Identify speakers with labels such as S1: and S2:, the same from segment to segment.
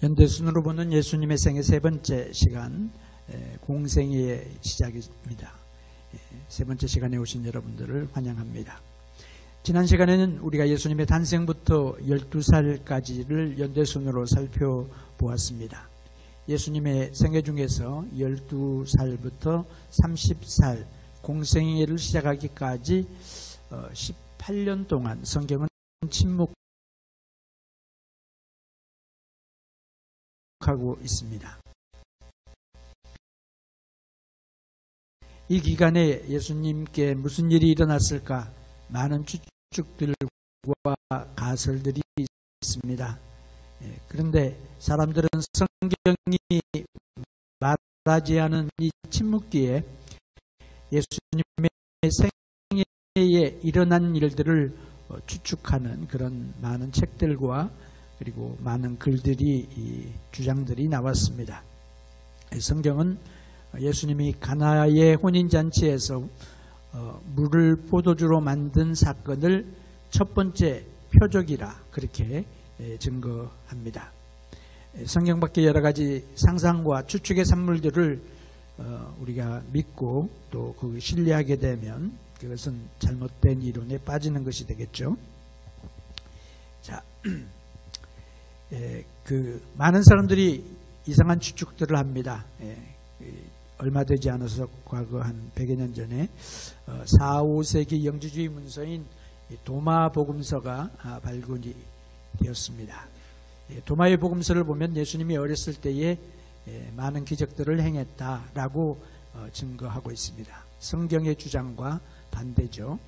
S1: 연대순으로 보는 예수님의 생애 세 번째 시간, 공생애의 시작입니다. 세 번째 시간에 오신 여러분들을 환영합니다. 지난 시간에는 우리가 예수님의 탄생부터 12살까지를 연대순으로 살펴보았습니다. 예수님의 생애 중에서 12살부터 30살 공생애를 시작하기까지 18년 동안 성경은 침묵하고 있습니다. 이 기간에 예수님께 무슨 일이 일어났을까? 많은 추측들과 가설들이 있습니다. 그런데 사람들은 성경이 말하지 않은 이 침묵기에 예수님의 생애에 일어난 일들을 추측하는 그런 많은 책들과 그리고 많은 글들이, 주장들이 나왔습니다. 성경은 예수님이 가나의 혼인잔치에서 물을 포도주로 만든 사건을 첫 번째 표적이라 그렇게 증거합니다. 성경 밖에 여러 가지 상상과 추측의 산물들을 우리가 믿고 또 그 신뢰하게 되면 그것은 잘못된 이론에 빠지는 것이 되겠죠. 자, 많은 사람들이 이상한 추측들을 합니다. 얼마 되지 않아서 과거 한 100여 년 전에 4, 5세기 영주주의 문서인 도마 복음서가 발굴이 되었습니다. 도마의 복음서를 보면 예수님이 어렸을 때에 많은 기적들을 행했다라고 증거하고 있습니다. 성경의 주장과 반대죠.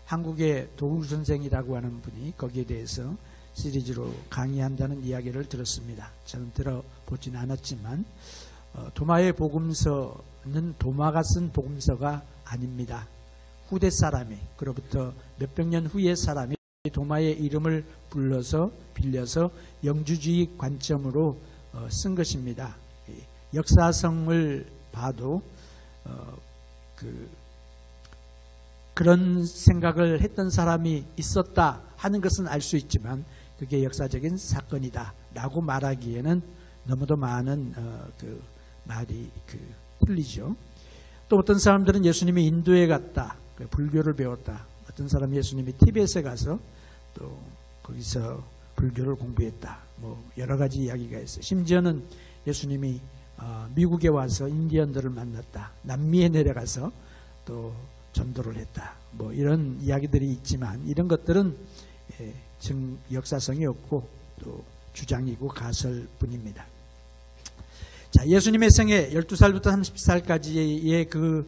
S1: 한국의 도우 선생이라고 하는 분이 거기에 대해서 시리즈로 강의한다는 이야기를 들었습니다. 저는 들어보진 않았지만 도마의 복음서는 도마가 쓴 복음서가 아닙니다. 후대 사람이, 그로부터 몇백 년 후의 사람이 도마의 이름을 빌려서 영주주의 관점으로 쓴 것입니다. 역사성을 봐도 그런 생각을 했던 사람이 있었다 하는 것은 알 수 있지만 그게 역사적인 사건이다 라고 말하기에는 너무도 많은 말이 틀리죠. 또 어떤 사람들은 예수님이 인도에 갔다, 불교를 배웠다. 어떤 사람은 예수님이 티벳에 가서 또 거기서 불교를 공부했다. 뭐 여러 가지 이야기가 있어요. 심지어는 예수님이 미국에 와서 인디언들을 만났다. 남미에 내려가서 또 전도를 했다. 뭐 이런 이야기들이 있지만 이런 것들은 역사성이 없고 또 주장이고 가설뿐입니다. 자, 예수님의 생애 12살부터 30살까지의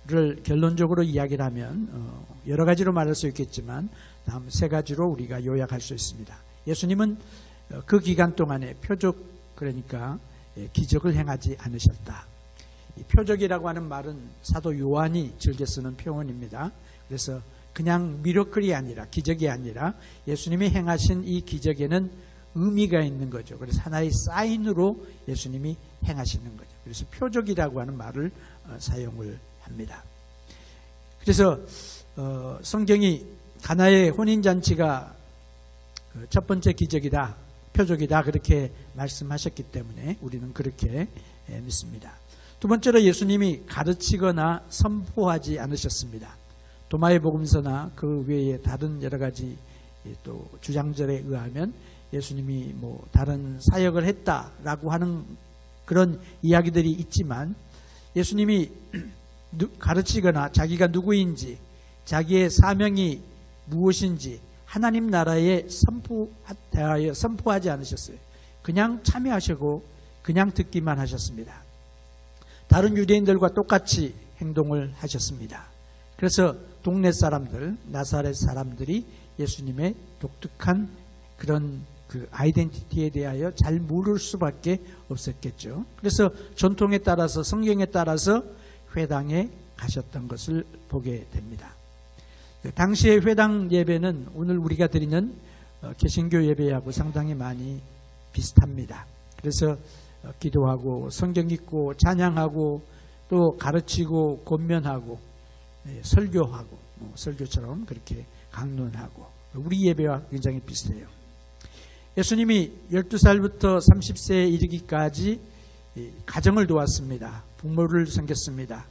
S1: 를 결론적으로 이야기를 하면 여러 가지로 말할 수 있겠지만 다음 세 가지로 우리가 요약할 수 있습니다. 예수님은 그 기간 동안에 표적, 그러니까 기적을 행하지 않으셨다. 이 표적이라고 하는 말은 사도 요한이 즐겨 쓰는 표현입니다. 그래서 그냥 미러클이 아니라, 기적이 아니라 예수님이 행하신 이 기적에는 의미가 있는 거죠. 그래서 하나의 사인으로 예수님이 행하시는 거죠. 그래서 표적이라고 하는 말을 사용을 합니다. 그래서 성경이 가나의 혼인잔치가 첫 번째 기적이다, 표적이다 그렇게 말씀하셨기 때문에 우리는 그렇게 믿습니다. 두 번째로 예수님이 가르치거나 선포하지 않으셨습니다. 도마의 복음서나 그 외에 다른 여러 가지 또 주장들에 의하면 예수님이 뭐 다른 사역을 했다라고 하는 그런 이야기들이 있지만 예수님이 가르치거나 자기가 누구인지, 자기의 사명이 무엇인지 하나님 나라에 대하여 선포하지 않으셨어요. 그냥 참여하시고 그냥 듣기만 하셨습니다. 다른 유대인들과 똑같이 행동을 하셨습니다. 그래서 동네 사람들, 나사렛 사람들이 예수님의 독특한 그런 아이덴티티에 대하여 잘 모를 수밖에 없었겠죠. 그래서 전통에 따라서, 성경에 따라서 회당에 가셨던 것을 보게 됩니다. 당시의 회당 예배는 오늘 우리가 드리는 개신교 예배하고 상당히 많이 비슷합니다. 그래서 기도하고 성경 읽고 찬양하고 또 가르치고 권면하고 설교하고 설교처럼 그렇게 강론하고 우리 예배와 굉장히 비슷해요. 예수님이 12살부터 30세에 이르기까지 가정을 도왔습니다. 부모를 섬겼습니다.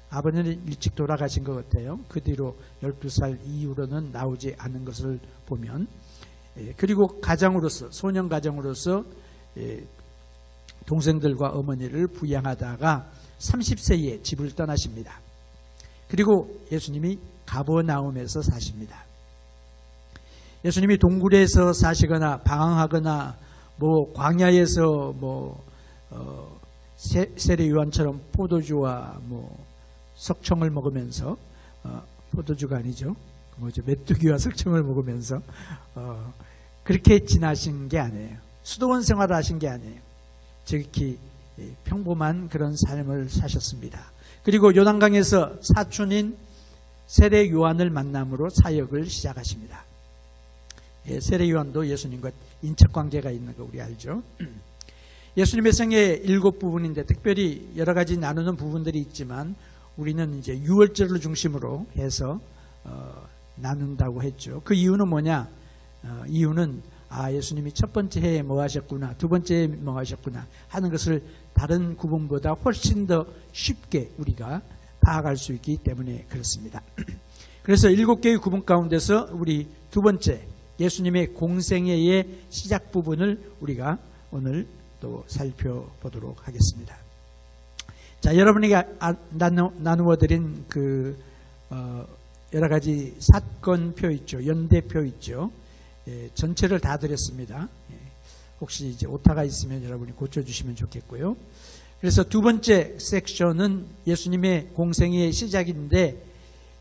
S1: 아버지는 일찍 돌아가신 것 같아요. 그 뒤로 12살 이후로는 나오지 않은 것을 보면, 그리고 가장으로서, 소년 가정으로서 동생들과 어머니를 부양하다가 30세에 집을 떠나십니다. 그리고 예수님이 가버나움에서 사십니다. 예수님이 동굴에서 사시거나 방황하거나 광야에서 세례 요한처럼 포도주와 석청을 먹으면서, 포도주가 아니죠, 메뚜기와 석청을 먹으면서 그렇게 지나신 게 아니에요. 수도원 생활을 하신 게 아니에요. 지극히 평범한 그런 삶을 사셨습니다. 그리고 요단강에서 사촌인 세례 요한을 만남으로 사역을 시작하십니다. 세례 요한도 예수님과 인척관계가 있는 거 우리 알죠. 예수님의 생애 7부분인데 특별히 여러 가지 나누는 부분들이 있지만 우리는 이제 유월절을 중심으로 해서 나눈다고 했죠. 그 이유는 뭐냐? 이유는 예수님이 첫 번째 해에 뭐 하셨구나, 두 번째 해에 뭐 하셨구나 하는 것을 다른 구분보다 훨씬 더 쉽게 우리가 파악할 수 있기 때문에 그렇습니다. 그래서 7개의 구분 가운데서 우리 두 번째 예수님의 공생애의 시작 부분을 우리가 오늘 또 살펴보도록 하겠습니다. 자, 여러분에게 나누어 드린 여러 가지 사건표 있죠. 연대표 있죠. 전체를 다 드렸습니다. 혹시 이제 오타가 있으면 여러분이 고쳐주시면 좋겠고요. 그래서 두 번째 섹션은 예수님의 공생애의 시작인데,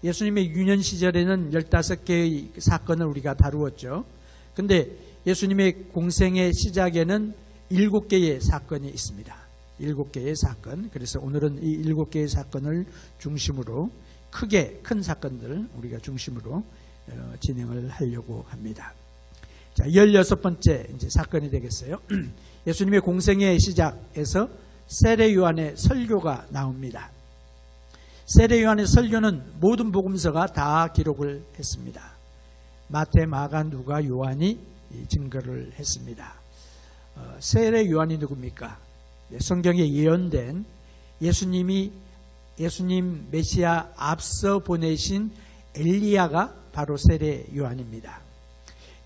S1: 예수님의 유년 시절에는 15개의 사건을 우리가 다루었죠. 근데 예수님의 공생의 시작에는 7개의 사건이 있습니다. 7개의 사건. 그래서 오늘은 이 7개의 사건을 중심으로 큰 사건들 우리가 중심으로 진행을 하려고 합니다. 자, 16번째 이제 사건이 되겠어요. 예수님의 공생의 시작에서 세례 요한의 설교가 나옵니다. 세례 요한의 설교는 모든 복음서가 다 기록을 했습니다. 마태, 마가, 누가, 요한이 증거를 했습니다. 세례 요한이 누굽니까? 성경에 예언된 예수님 메시아 앞서 보내신 엘리야가 바로 세례 요한입니다.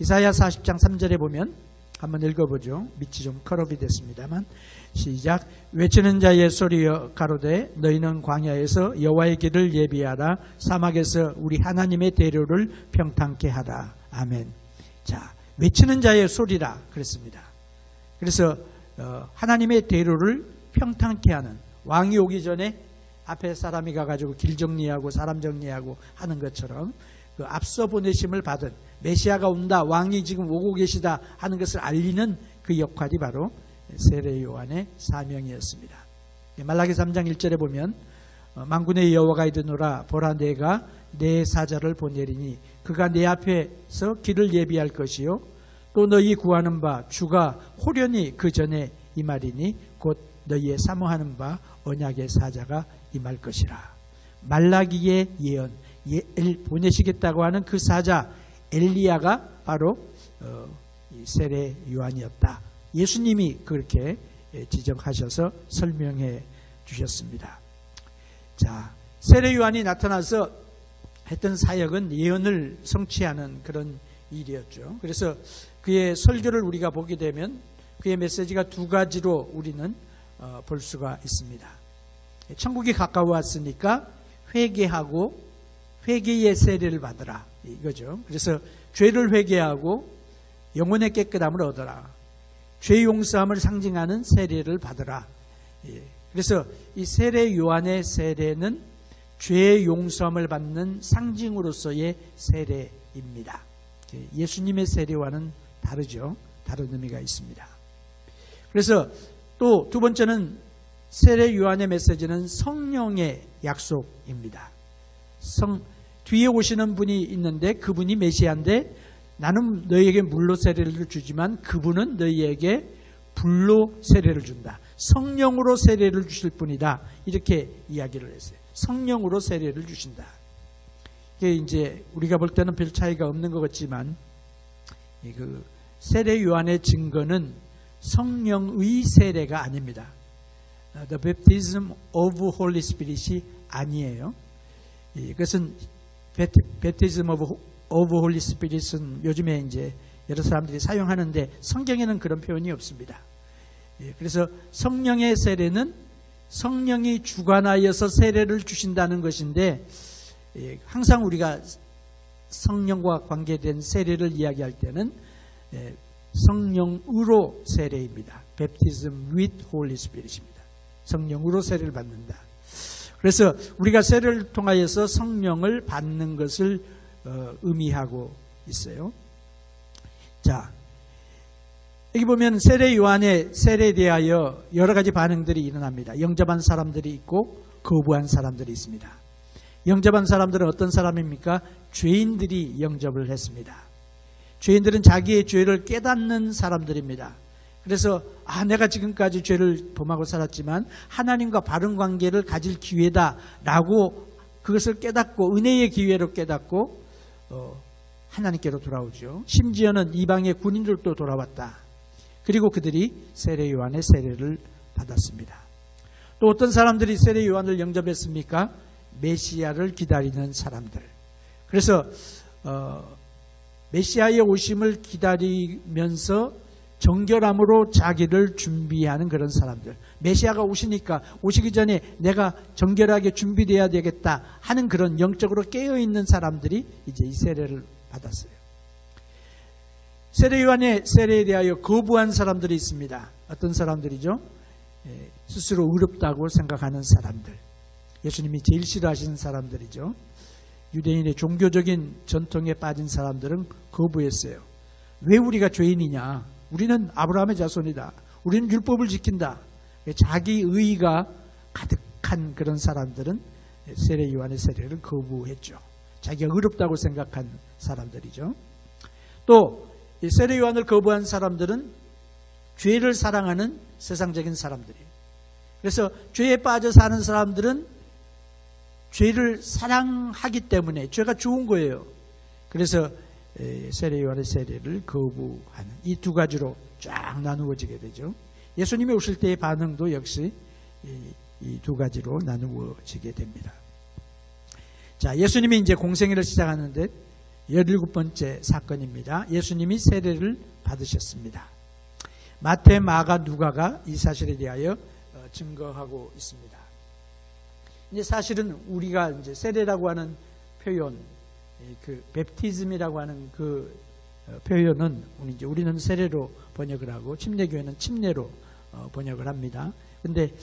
S1: 이사야 40장 3절에 보면 한번 읽어보죠. 밑이 좀 컷업이 됐습니다만 시작. 외치는 자의 소리여 가로되 너희는 광야에서 여호와의 길을 예비하라, 사막에서 우리 하나님의 대로를 평탄케 하라. 아멘. 자, 외치는 자의 소리라 그랬습니다. 그래서 하나님의 대로를 평탄케 하는, 왕이 오기 전에 앞에 사람이 가가지고 길 정리하고 사람 정리하고 하는 것처럼 그 앞서 보내심을 받은 메시아가 온다, 왕이 지금 오고 계시다 하는 것을 알리는 그 역할이 바로 세례 요한의 사명이었습니다. 말라기 3장 1절에 보면 만군의 여호와가 이르노라, 보라 내가 내 사자를 보내리니 그가 내 앞에서 길을 예비할 것이요 또 너희 구하는 바 주가 호련히 그 전에 임하리니 곧 너희의 사모하는 바 언약의 사자가 임할 것이라. 말라기의 예언, 보내시겠다고 하는 그 사자 엘리야가 바로 세례 요한이었다. 예수님이 그렇게 지적하셔서 설명해 주셨습니다. 자, 세례 요한이 나타나서 했던 사역은 예언을 성취하는 그런 일이었죠. 그래서 그의 설교를 우리가 보게 되면 그의 메시지가 두 가지로 우리는 볼 수가 있습니다. 천국이 가까워왔으니까 회개하고 회개의 세례를 받으라, 이거죠. 그래서 죄를 회개하고 영혼의 깨끗함을 얻어라, 죄 용서함을 상징하는 세례를 받으라. 그래서 이 세례 요한의 세례는 죄 용서함을 받는 상징으로서의 세례입니다. 예수님의 세례와는 다르죠. 다른 의미가 있습니다. 그래서 또 두 번째는 세례 요한의 메시지는 성령의 약속입니다. 뒤에 오시는 분이 있는데 그분이 메시아인데 나는 너희에게 물로 세례를 주지만 그분은 너희에게 불로 세례를 준다. 성령으로 세례를 주실 분이다. 이렇게 이야기를 했어요. 성령으로 세례를 주신다. 이게 이제 우리가 볼 때는 별 차이가 없는 것 같지만 그 세례 요한의 증거는 성령의 세례가 아닙니다. The baptism of Holy Spirit이 아니에요. 그것은 baptism of Holy Spirit은 요즘에 이제 여러 사람들이 사용하는데 성경에는 그런 표현이 없습니다. 그래서 성령의 세례는 성령이 주관하여서 세례를 주신다는 것인데, 항상 우리가 성령과 관계된 세례를 이야기할 때는 성령으로 세례입니다. Baptism with Holy Spirit입니다. 성령으로 세례를 받는다. 그래서 우리가 세례를 통하여서 성령을 받는 것을 의미하고 있어요. 자, 여기 보면 세례 요한의 세례에 대하여 여러 가지 반응들이 일어납니다. 영접한 사람들이 있고 거부한 사람들이 있습니다. 영접한 사람들은 어떤 사람입니까? 죄인들이 영접을 했습니다. 죄인들은 자기의 죄를 깨닫는 사람들입니다. 그래서 내가 지금까지 죄를 범하고 살았지만 하나님과 바른 관계를 가질 기회다라고 그것을 깨닫고 은혜의 기회로 깨닫고 하나님께로 돌아오죠. 심지어는 이방의 군인들도 돌아왔다. 그리고 그들이 세례 요한의 세례를 받았습니다. 또 어떤 사람들이 세례 요한을 영접했습니까? 메시아를 기다리는 사람들. 그래서 메시아의 오심을 기다리면서 정결함으로 자기를 준비하는 그런 사람들. 메시아가 오시니까 오시기 전에 내가 정결하게 준비되어야 되겠다 하는 그런 영적으로 깨어있는 사람들이 이제 이 세례를 받았어요. 세례 요한의 세례에 대하여 거부한 사람들이 있습니다. 어떤 사람들이죠? 스스로 의롭다고 생각하는 사람들. 예수님이 제일 싫어하시는 사람들이죠. 유대인의 종교적인 전통에 빠진 사람들은 거부했어요. 왜 우리가 죄인이냐? 우리는 아브라함의 자손이다. 우리는 율법을 지킨다. 자기 의의가 가득한 그런 사람들은 세례 요한의 세례를 거부했죠. 자기가 의롭다고 생각한 사람들이죠. 또 세례 요한을 거부한 사람들은 죄를 사랑하는 세상적인 사람들이에요. 그래서 죄에 빠져 사는 사람들은 죄를 사랑하기 때문에 죄가 좋은 거예요. 그래서 세례 요한의 세례를 거부하는 이 두 가지로 쫙 나누어지게 되죠. 예수님이 오실 때의 반응도 역시 이 두 가지로 나누어지게 됩니다. 자, 예수님이 이제 공생애를 시작하는데 17번째 사건입니다. 예수님이 세례를 받으셨습니다. 마태, 마가, 누가가 이 사실에 대하여 증거하고 있습니다. 이제 사실은 우리가 이제 세례라고 하는 표현, 그 베프티즘이라고 하는 그 표현은 우리는 세례로 번역을 하고 침례교회는 침례로 번역을 합니다. 그런데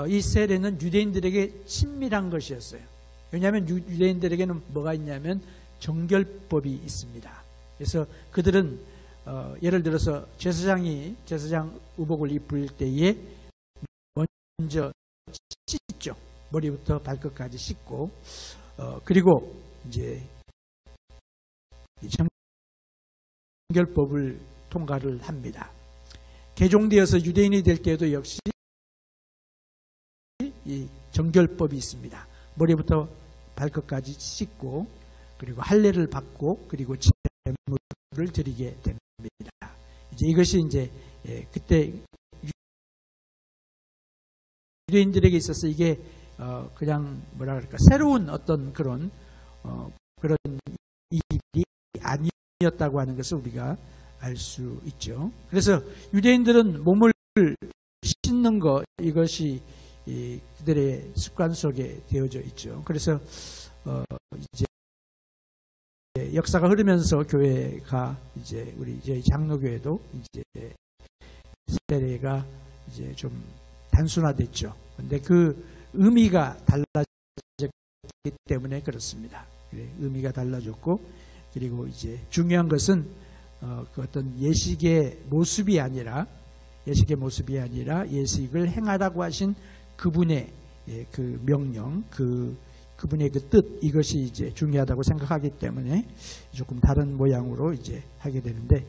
S1: 이 세례는 유대인들에게 친밀한 것이었어요. 왜냐하면 유대인들에게는 뭐가 있냐면 정결법이 있습니다. 그래서 그들은 예를 들어서 제사장 의복을 입을 때에 먼저 씻죠. 머리부터 발끝까지 씻고 그리고 이제 정결법을 통과를 합니다. 개종되어서 유대인이 될 때에도 역시 이 정결법이 있습니다. 머리부터 발끝까지 씻고 그리고 할례를 받고 그리고 제물을 드리게 됩니다. 이제 이것이 이제 그때 유대인들에게 있어서 이게 그냥 뭐라 그럴까 새로운 어떤 그런 일이 아니었다고 하는 것을 우리가 알 수 있죠. 그래서 유대인들은 몸을 씻는 것 이것이 그들의 습관 속에 되어져 있죠. 그래서 이제 역사가 흐르면서 교회가 이제 우리 저희 장로교회도 이제 세례가 이제 좀 단순화됐죠. 그런데 그 의미가 달라졌기 때문에 그렇습니다. 의미가 달라졌고 그리고 이제 중요한 것은 그 어떤 예식의 모습이 아니라 예식을 행하라고 하신 그분의 그 명령, 그분의 그 뜻 이것이 이제 중요하다고 생각하기 때문에 조금 다른 모양으로 이제 하게 되는데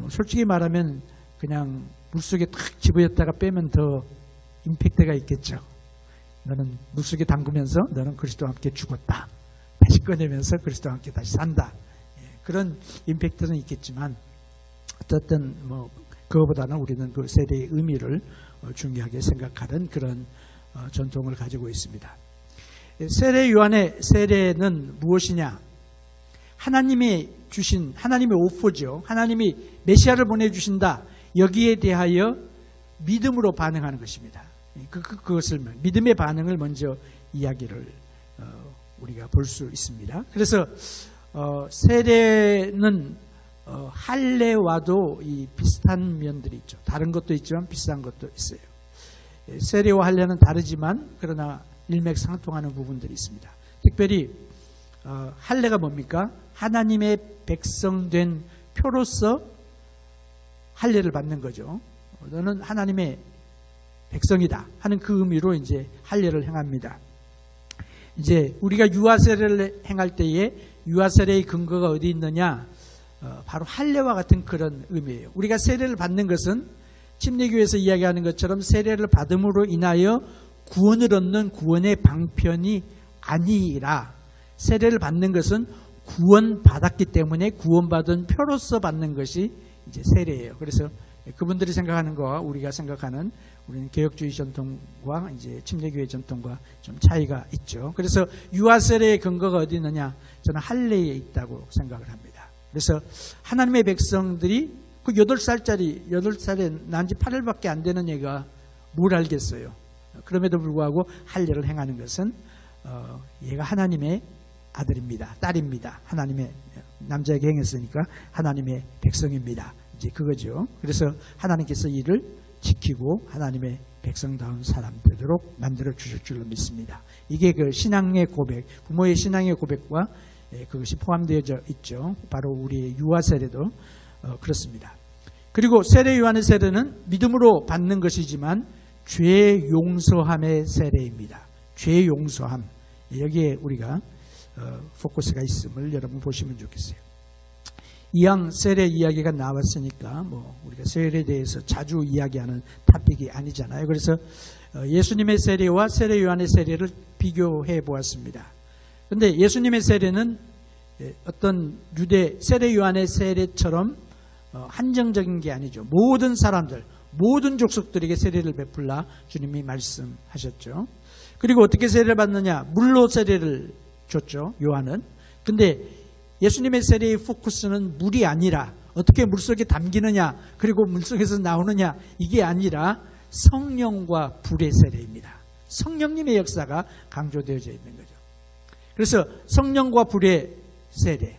S1: 솔직히 말하면 그냥 물속에 탁 집어였다가 빼면 더 임팩트가 있겠죠. 너는 물속에 담그면서 너는 그리스도와 함께 죽었다. 다시 꺼내면서 그리스도와 함께 다시 산다. 그런 임팩트는 있겠지만 어떻든 그거보다는 우리는 그 세례의 의미를 중요하게 생각하는 그런 전통을 가지고 있습니다. 세례 요한의 세례는 무엇이냐? 하나님이 주신 하나님의 오포죠. 하나님이 메시아를 보내주신다. 여기에 대하여 믿음으로 반응하는 것입니다. 그것을 믿음의 반응을 먼저 이야기를 우리가 볼 수 있습니다. 그래서 세례는 할례와도 이 비슷한 면들이 있죠. 다른 것도 있지만 비슷한 것도 있어요. 세례와 할례는 다르지만 그러나 일맥상통하는 부분들이 있습니다. 특별히 할례가 뭡니까? 하나님의 백성된 표로서 할례를 받는 거죠. 너는 하나님의 백성이다 하는 그 의미로 이제 할례를 행합니다. 이제 우리가 유아 세례를 행할 때에 유아 세례의 근거가 어디 있느냐? 바로 할례와 같은 그런 의미예요. 우리가 세례를 받는 것은 침례교에서 이야기하는 것처럼 세례를 받음으로 인하여 구원을 얻는 구원의 방편이 아니라 세례를 받는 것은 구원받았기 때문에 구원받은 표로서 받는 것이 이제 세례예요. 그래서 그분들이 생각하는 거와 우리가 생각하는 우리는 개혁주의 전통과 이제 침례교회 전통과 좀 차이가 있죠. 그래서 유아 세례의 근거가 어디 있느냐? 저는 할례에 있다고 생각을 합니다. 그래서 하나님의 백성들이 그 8살에 난 지 8일밖에 안 되는 애가 뭘 알겠어요. 그럼에도 불구하고 할례를 행하는 것은 얘가 하나님의 아들입니다. 딸입니다. 하나님의 남자에게 행했으니까 하나님의 백성입니다. 이제 그거죠. 그래서 하나님께서 이를 지키고 하나님의 백성다운 사람 되도록 만들어 주실 줄로 믿습니다. 이게 그 신앙의 고백, 부모의 신앙의 고백과 그것이 포함되어져 있죠. 바로 우리의 유아 세례도 그렇습니다. 그리고 세례 요한의 세례는 믿음으로 받는 것이지만 죄 용서함의 세례입니다. 죄 용서함. 여기에 우리가 포커스가 있음을 여러분 보시면 좋겠어요. 이왕 세례 이야기가 나왔으니까 우리가 세례에 대해서 자주 이야기하는 토픽이 아니잖아요. 그래서 예수님의 세례와 세례 요한의 세례를 비교해 보았습니다. 그런데 예수님의 세례는 어떤 유대 세례 요한의 세례처럼 한정적인 게 아니죠. 모든 사람들, 모든 족속들에게 세례를 베풀라 주님이 말씀하셨죠. 그리고 어떻게 세례를 받느냐? 물로 세례를 줬죠. 요한은. 근데 예수님의 세례의 포커스는 물이 아니라 어떻게 물속에 담기느냐, 그리고 물속에서 나오느냐, 이게 아니라 성령과 불의 세례입니다. 성령님의 역사가 강조되어져 있는 거죠. 그래서 성령과 불의 세례.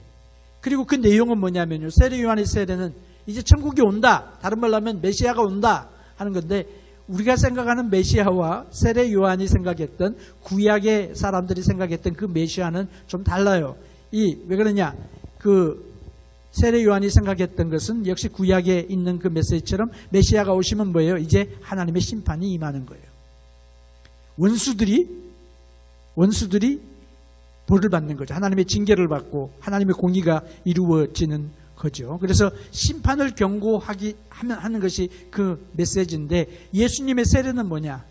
S1: 그리고 그 내용은 뭐냐면요. 세례 요한의 세례는 이제 천국이 온다. 다른 말로 하면 메시아가 온다 하는 건데, 우리가 생각하는 메시아와 세례 요한이 생각했던, 구약의 사람들이 생각했던 그 메시아는 좀 달라요. 왜 그러냐? 그 세례 요한이 생각했던 것은 역시 구약에 있는 그 메시지처럼 메시아가 오시면 뭐예요? 이제 하나님의 심판이 임하는 거예요. 원수들이 벌을 받는 거죠. 하나님의 징계를 받고 하나님의 공의가 이루어지는 거죠. 그래서 심판을 하는 것이 그 메시지인데, 예수님의 세례는 뭐냐?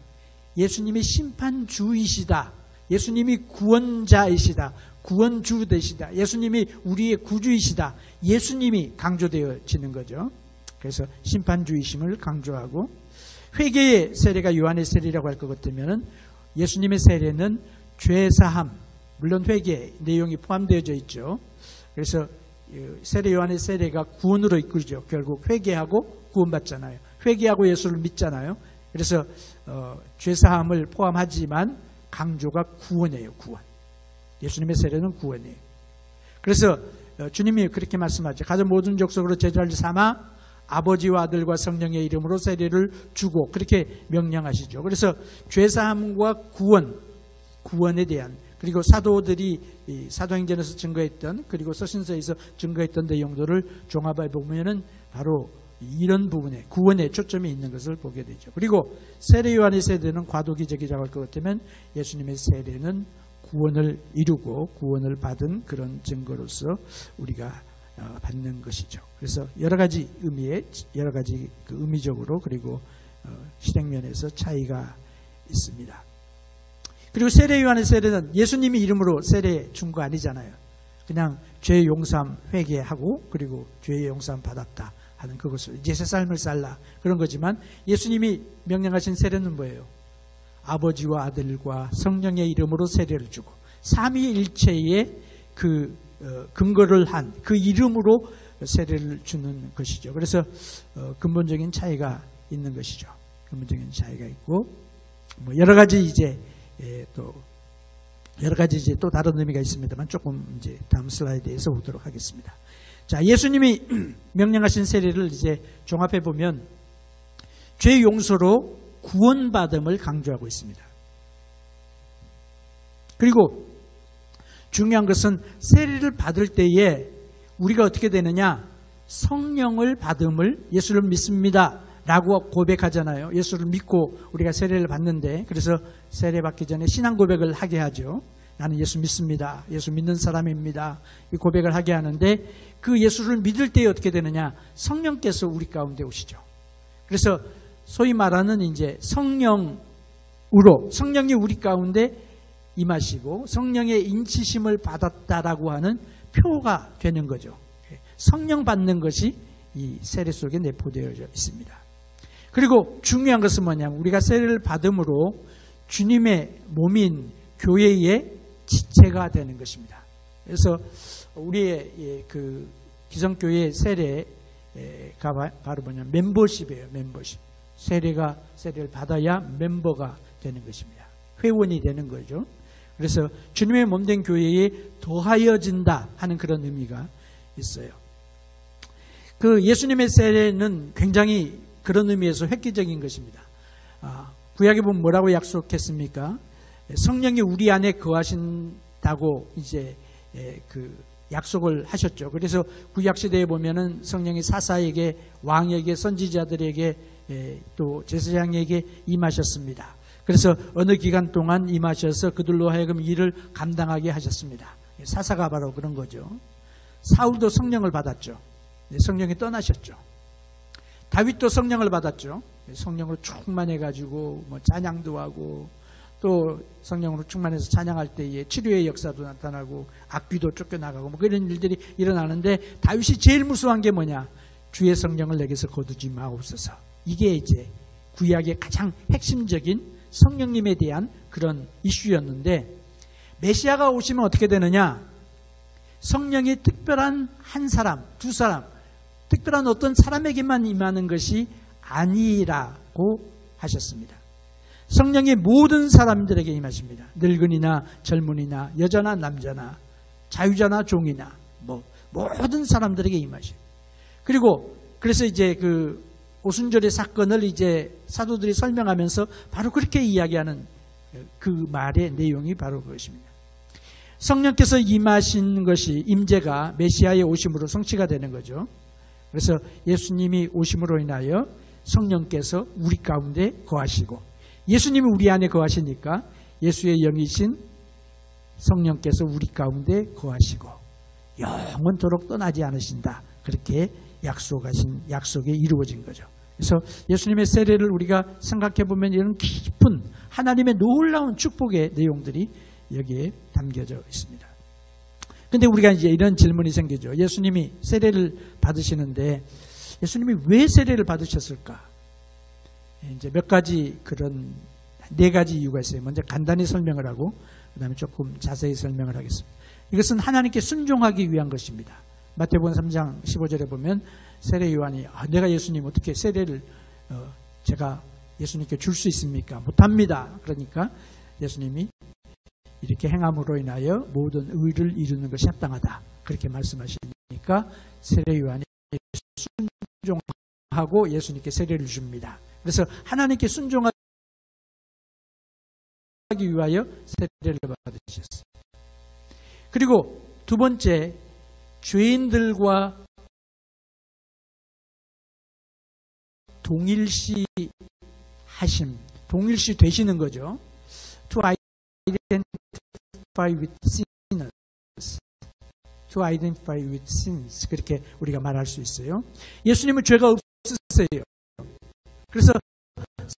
S1: 예수님이 심판주이시다. 예수님이 구원자이시다. 구원주 되시다. 예수님이 우리의 구주이시다. 예수님이 강조되어지는 거죠. 그래서 심판주이심을 강조하고, 회개의 세례가 요한의 세례라고 할 것 같으면 예수님의 세례는 죄사함, 물론 회개 내용이 포함되어져 있죠. 그래서 세례 요한의 세례가 구원으로 이끌죠. 결국 회개하고 구원받잖아요. 회개하고 예수를 믿잖아요. 그래서 죄사함을 포함하지만 강조가 구원이에요. 구원. 예수님의 세례는 구원이에요. 그래서 주님이 그렇게 말씀하죠. 가서 모든 족속으로 제자를 삼아 아버지와 아들과 성령의 이름으로 세례를 주고, 그렇게 명령하시죠. 그래서 죄사함과 구원에 대한, 그리고 사도들이 사도행전에서 증거했던, 그리고 서신서에서 증거했던 내용들을 종합해 보면은 바로 이런 부분에 구원에 초점이 있는 것을 보게 되죠. 그리고 세례 요한의 세례는 과도기적이라고 할 것 같으면 예수님의 세례는 구원을 이루고 구원을 받은 그런 증거로서 우리가 받는 것이죠. 그래서 여러 가지 그 의미적으로, 그리고 실행면에서 차이가 있습니다. 그리고 세례 요한의 세례는 예수님이 이름으로 세례 준 거 아니잖아요. 그냥 죄 용서함 회개하고, 그리고 죄의 용서함 받았다 하는 그것을 이제 새 삶을 살라 그런 거지만 예수님이 명령하신 세례는 뭐예요? 아버지와 아들과 성령의 이름으로 세례를 주고 삼위일체의 그 근거를 한 그 이름으로 세례를 주는 것이죠. 그래서 근본적인 차이가 있는 것이죠. 근본적인 차이가 있고 뭐 여러 가지 이제 또 다른 의미가 있습니다만 조금 이제 다음 슬라이드에서 보도록 하겠습니다. 자, 예수님이 명령하신 세례를 이제 종합해 보면 죄 용서로 구원받음을 강조하고 있습니다. 그리고 중요한 것은 세례를 받을 때에 우리가 어떻게 되느냐? 성령을 받음을 예수를 믿습니다 라고 고백하잖아요. 예수를 믿고 우리가 세례를 받는데 그래서 세례 받기 전에 신앙 고백을 하게 하죠. 나는 예수 믿습니다. 예수 믿는 사람입니다. 이 고백을 하게 하는데 그 예수를 믿을 때에 어떻게 되느냐? 성령께서 우리 가운데 오시죠. 그래서 소위 말하는 이제 성령이 우리 가운데 임하시고 성령의 인치심을 받았다라고 하는 표가 되는 거죠. 성령 받는 것이 이 세례 속에 내포되어 있습니다. 그리고 중요한 것은 뭐냐면 우리가 세례를 받음으로 주님의 몸인 교회의 지체가 되는 것입니다. 그래서 우리의 그 기성교회의 세례가 바로 뭐냐면 멤버십이에요. 멤버십. 세례를 받아야 멤버가 되는 것입니다. 회원이 되는 거죠. 그래서 주님의 몸된 교회에 더하여진다 하는 그런 의미가 있어요. 그 예수님의 세례는 굉장히 그런 의미에서 획기적인 것입니다. 구약에 보면 뭐라고 약속했습니까? 성령이 우리 안에 거하신다고 이제 그 약속을 하셨죠. 그래서 구약 시대에 보면은 성령이 사사에게, 왕에게, 선지자들에게 또 제사장에게 임하셨습니다. 그래서 어느 기간 동안 임하셔서 그들로 하여금 일을 감당하게 하셨습니다. 사사가 바로 그런 거죠. 사울도 성령을 받았죠. 성령이 떠나셨죠. 다윗도 성령을 받았죠. 성령으로 충만해가지고 뭐 찬양도 하고 또 성령으로 충만해서 찬양할 때에 치료의 역사도 나타나고 악귀도 쫓겨나가고 뭐 그런 일들이 일어나는데 다윗이 제일 무서워한 게 뭐냐? 주의 성령을 내게서 거두지 마옵소서. 이게 이제 구약의 가장 핵심적인 성령님에 대한 그런 이슈였는데 메시아가 오시면 어떻게 되느냐? 성령이 특별한 한 사람, 두 사람, 특별한 어떤 사람에게만 임하는 것이 아니라고 하셨습니다. 성령이 모든 사람들에게 임하십니다. 늙은이나 젊은이나 여자나 남자나 자유자나 종이나 뭐 모든 사람들에게 임하십니다. 그리고 그래서 이제 그 오순절의 사건을 이제 사도들이 설명하면서 바로 그렇게 이야기하는 그 말의 내용이 바로 그것입니다. 성령께서 임하신 것이 임재가 메시아의 오심으로 성취가 되는 거죠. 그래서 예수님이 오심으로 인하여 성령께서 우리 가운데 거하시고 예수님이 우리 안에 거하시니까 예수의 영이신 성령께서 우리 가운데 거하시고 영원토록 떠나지 않으신다. 그렇게 약속이 이루어진 거죠. 그래서 예수님의 세례를 우리가 생각해 보면 이런 깊은 하나님의 놀라운 축복의 내용들이 여기에 담겨져 있습니다. 근데 우리가 이제 이런 질문이 생기죠. 예수님이 세례를 받으시는데 예수님이 왜 세례를 받으셨을까? 이제 몇 가지 그런 4가지 이유가 있어요. 먼저 간단히 설명을 하고 그다음에 조금 자세히 설명을 하겠습니다. 이것은 하나님께 순종하기 위한 것입니다. 마태복음 3장 15절에 보면 세례 요한이 내가 예수님 어떻게 세례를 제가 예수님께 줄 수 있습니까? 못합니다. 그러니까 예수님이 이렇게 행함으로 인하여 모든 의를 이루는 것이 합당하다. 그렇게 말씀하시니까 세례 요한이 순종하고 예수님께 세례를 줍니다. 그래서 하나님께 순종하기 위하여 세례를 받으셨어요. 그리고 두 번째, 죄인들과 동일시 하심, 동일시 되시는 거죠. To identify with sinners. To identify with sins. 그렇게 우리가 말할 수 있어요. 예수님은 죄가 없으세요. 그래서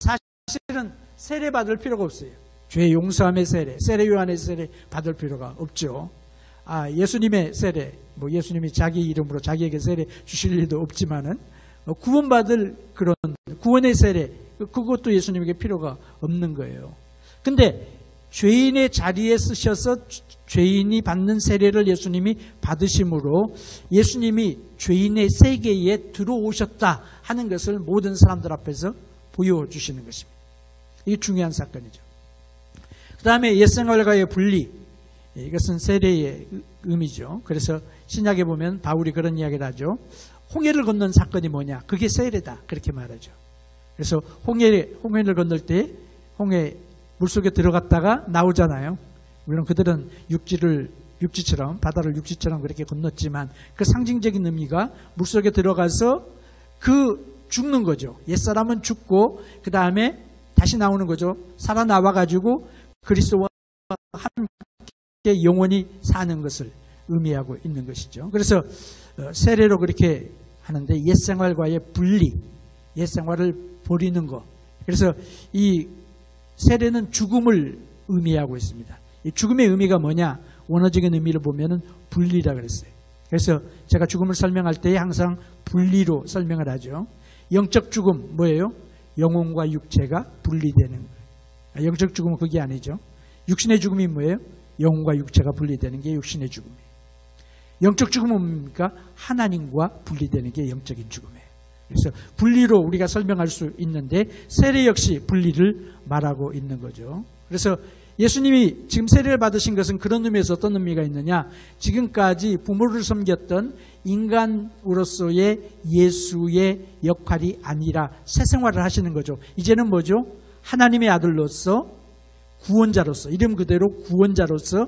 S1: 사실은 세례 받을 필요가 없어요. 죄 용서함의 세례 요한의 세례 받을 필요가 없죠. 예수님의 세례, 뭐 예수님이 자기 이름으로 자기에게 세례 주실 일도 없지만은 구원받을 그런 구원의 세례, 그것도 예수님에게 필요가 없는 거예요. 근데 죄인의 자리에 쓰셔서 죄인이 받는 세례를 예수님이 받으심으로 예수님이 죄인의 세계에 들어오셨다 하는 것을 모든 사람들 앞에서 보여주시는 것입니다. 이게 중요한 사건이죠. 그 다음에 옛생활과의 분리, 이것은 세례의 의미죠. 그래서 신약에 보면 바울이 그런 이야기를 하죠. 홍해를 건넌 사건이 뭐냐? 그게 세례다. 그렇게 말하죠. 그래서 홍해를 건널 때 홍해 물속에 들어갔다가 나오잖아요. 물론 그들은 육지처럼 바다를 육지처럼 그렇게 건넜지만 그 상징적인 의미가 물속에 들어가서 죽는 거죠. 옛사람은 죽고 그 다음에 다시 나오는 거죠. 살아나와 가지고 그리스도와 함께 영원히 사는 것을 의미하고 있는 것이죠. 그래서 세례로 그렇게 하는데 옛생활과의 분리, 옛생활을 버리는 것. 그래서 이 세례는 죽음을 의미하고 있습니다. 이 죽음의 의미가 뭐냐? 원어적인 의미를 보면은 분리라 그랬어요. 그래서 제가 죽음을 설명할 때 항상 분리로 설명을 하죠. 영적 죽음 뭐예요? 영혼과 육체가 분리되는 거예요. 영적 죽음은 그게 아니죠. 육신의 죽음이 뭐예요? 영혼과 육체가 분리되는 게 육신의 죽음이에요. 영적 죽음은 뭡니까? 하나님과 분리되는 게 영적인 죽음이에요. 그래서 분리로 우리가 설명할 수 있는데 세례 역시 분리를 말하고 있는 거죠. 그래서 예수님이 지금 세례를 받으신 것은 그런 의미에서 어떤 의미가 있느냐? 지금까지 부모를 섬겼던 인간으로서의 예수의 역할이 아니라 새 생활을 하시는 거죠. 이제는 뭐죠? 하나님의 아들로서 구원자로서, 이름 그대로 구원자로서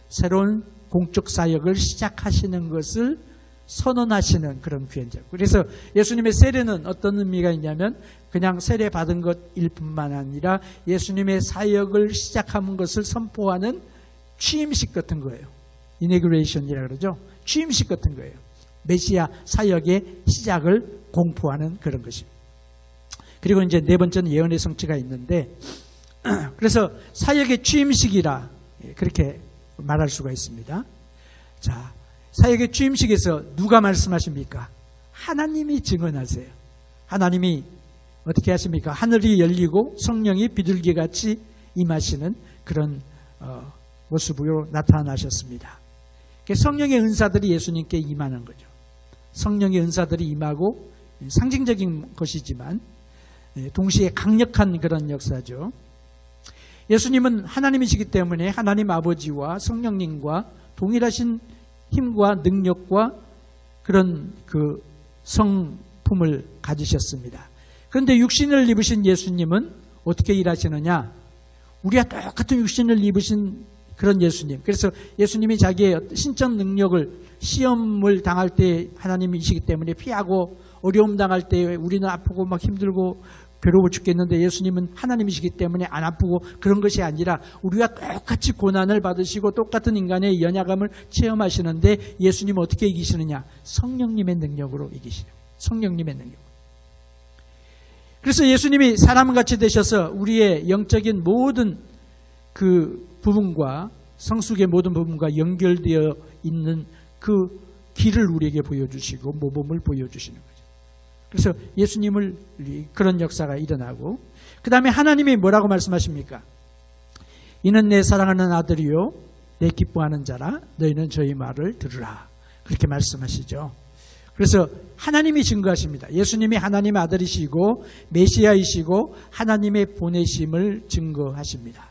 S1: 새로운 공적 사역을 시작하시는 것을 선언하시는 그런 귀현자고. 그래서 예수님의 세례는 어떤 의미가 있냐면 그냥 세례 받은 것일 뿐만 아니라 예수님의 사역을 시작한 것을 선포하는 취임식 같은 거예요. 이네그레이션이라고 그러죠. 취임식 같은 거예요. 메시아 사역의 시작을 공포하는 그런 것입니다. 그리고 이제 네 번째는 예언의 성취가 있는데 그래서 사역의 취임식이라 그렇게 말할 수가 있습니다. 자, 사역의 취임식에서 누가 말씀하십니까? 하나님이 증언하세요. 하나님이 어떻게 하십니까? 하늘이 열리고 성령이 비둘기같이 임하시는 그런 모습으로 나타나셨습니다. 성령의 은사들이 예수님께 임하는 거죠. 성령의 은사들이 임하고 상징적인 것이지만 동시에 강력한 그런 역사죠. 예수님은 하나님이시기 때문에 하나님 아버지와 성령님과 동일하신 힘과 능력과 그런 그 성품을 가지셨습니다. 그런데 육신을 입으신 예수님은 어떻게 일하시느냐? 우리와 똑같은 육신을 입으신 그런 예수님. 그래서 예수님이 자기의 신적 능력을 시험을 당할 때 하나님이시기 때문에 피하고 어려움 당할 때 우리는 아프고 막 힘들고 괴로워 죽겠는데 예수님은 하나님이시기 때문에 안 아프고 그런 것이 아니라 우리와 똑같이 고난을 받으시고 똑같은 인간의 연약함을 체험하시는데 예수님은 어떻게 이기시느냐? 성령님의 능력으로 이기시는 거예요. 성령님의 능력. 그래서 예수님이 사람같이 되셔서 우리의 영적인 모든 그 부분과 성숙의 모든 부분과 연결되어 있는 그 길을 우리에게 보여주시고 모범을 보여주시는 거죠. 그래서 예수님을 그런 역사가 일어나고 그 다음에 하나님이 뭐라고 말씀하십니까? 이는 내 사랑하는 아들이요 내 기뻐하는 자라 너희는 저희 말을 들으라. 그렇게 말씀하시죠. 그래서 하나님이 증거하십니다. 예수님이 하나님의 아들이시고 메시아이시고 하나님의 보내심을 증거하십니다.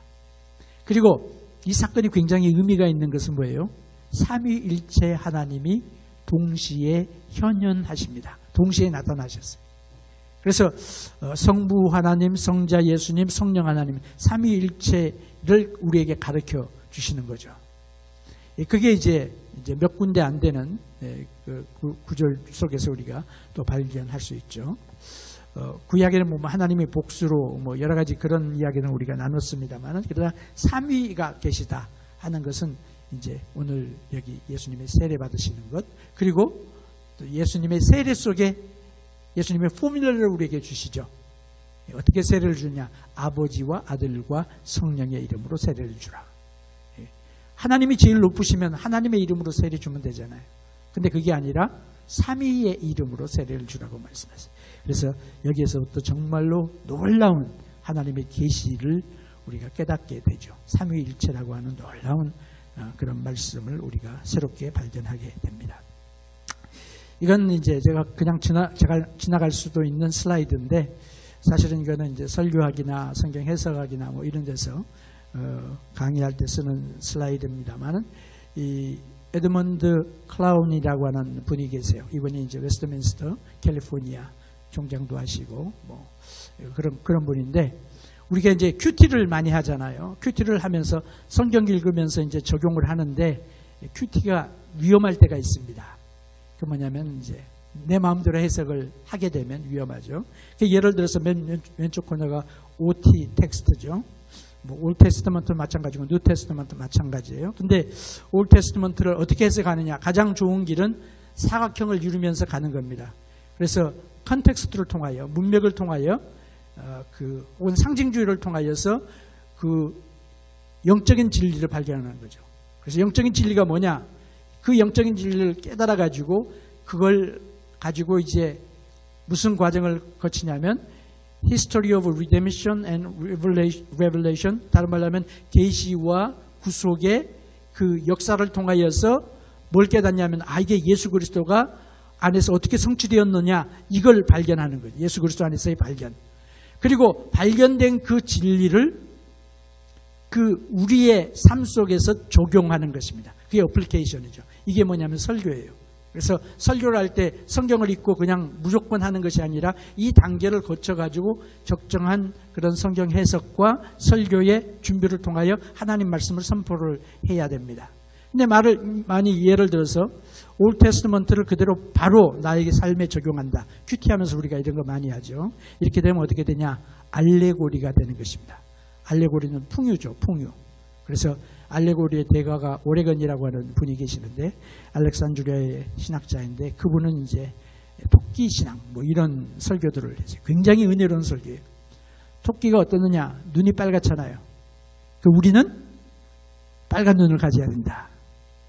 S1: 그리고 이 사건이 굉장히 의미가 있는 것은 뭐예요? 삼위일체 하나님이 동시에 현현하십니다. 동시에 나타나셨어요. 그래서 성부 하나님, 성자 예수님, 성령 하나님 삼위일체를 우리에게 가르쳐 주시는 거죠. 그게 이제 몇 군데 안 되는 그 구절 속에서 우리가 또 발견할 수 있죠. 구약에는 뭐 하나님의 복수로 뭐 여러 가지 그런 이야기는 우리가 나눴습니다만 그러나 삼위가 계시다 하는 것은 이제 오늘 여기 예수님의 세례 받으시는 것 그리고 또 예수님의 세례 속에 예수님의 포뮬러를 우리에게 주시죠. 어떻게 세례를 주냐? 아버지와 아들과 성령의 이름으로 세례를 주라. 하나님이 제일 높으시면 하나님의 이름으로 세례 주면 되잖아요. 근데 그게 아니라 삼위의 이름으로 세례를 주라고 말씀하셨어요. 그래서 여기에서부터 정말로 놀라운 하나님의 계시를 우리가 깨닫게 되죠. 삼위일체라고 하는 놀라운 그런 말씀을 우리가 새롭게 발견하게 됩니다. 이건 이제 제가 그냥 지나갈 수도 있는 슬라이드인데, 사실은 이거는 이제 설교학이나 성경 해석학이나 뭐 이런 데서 강의할 때 쓰는 슬라이드입니다만은, 이 에드먼드 클라운이라고 하는 분이 계세요. 이분이 이제 웨스트민스터 캘리포니아 총장도 하시고 뭐 그런 분인데, 우리가 이제 큐티를 많이 하잖아요. 큐티를 하면서 성경 읽으면서 이제 적용을 하는데, 큐티가 위험할 때가 있습니다. 그 뭐냐면 이제 내 마음대로 해석을 하게 되면 위험하죠. 예를 들어서 왼쪽 코너가 OT 텍스트죠. 뭐 올 테스트먼트 마찬가지고 뉴 테스트먼트 마찬가지예요. 근데 올 테스트먼트를 어떻게 해석하느냐? 가장 좋은 길은 사각형을 이루면서 가는 겁니다. 그래서 컨텍스트를 통하여, 문맥을 통하여, 혹은 상징주의를 통하여서 그 영적인 진리를 발견하는 거죠. 그래서 영적인 진리가 뭐냐? 그 영적인 진리를 깨달아 가지고 그걸 가지고 이제 무슨 과정을 거치냐면 History of Redemption and Revelation, 다른 말로 하면 계시와 구속의 그 역사를 통하여서 뭘 깨닫냐면, 이게 예수 그리스도가 안에서 어떻게 성취되었느냐, 이걸 발견하는 거예요. 예수 그리스도 안에서의 발견. 그리고 발견된 그 진리를 그 우리의 삶 속에서 적용하는 것입니다. 그게 어플리케이션이죠. 이게 뭐냐면 설교예요. 그래서 설교를 할 때 성경을 읽고 그냥 무조건 하는 것이 아니라 이 단계를 거쳐가지고 적정한 그런 성경 해석과 설교의 준비를 통하여 하나님 말씀을 선포를 해야 됩니다. 근데 많이 예를 들어서 올 테스트먼트를 그대로 바로 나에게 삶에 적용한다. 큐티하면서 우리가 이런 거 많이 하죠. 이렇게 되면 어떻게 되냐? 알레고리가 되는 것입니다. 알레고리는 풍유죠. 풍유. 그래서 알레고리의 대가가 오레건이라고 하는 분이 계시는데, 알렉산드리아의 신학자인데, 그분은 이제 토끼 신앙 뭐 이런 설교들을 했어요. 굉장히 은혜로운 설교예요. 토끼가 어떻느냐? 눈이 빨갛잖아요. 우리는 빨간 눈을 가져야 된다.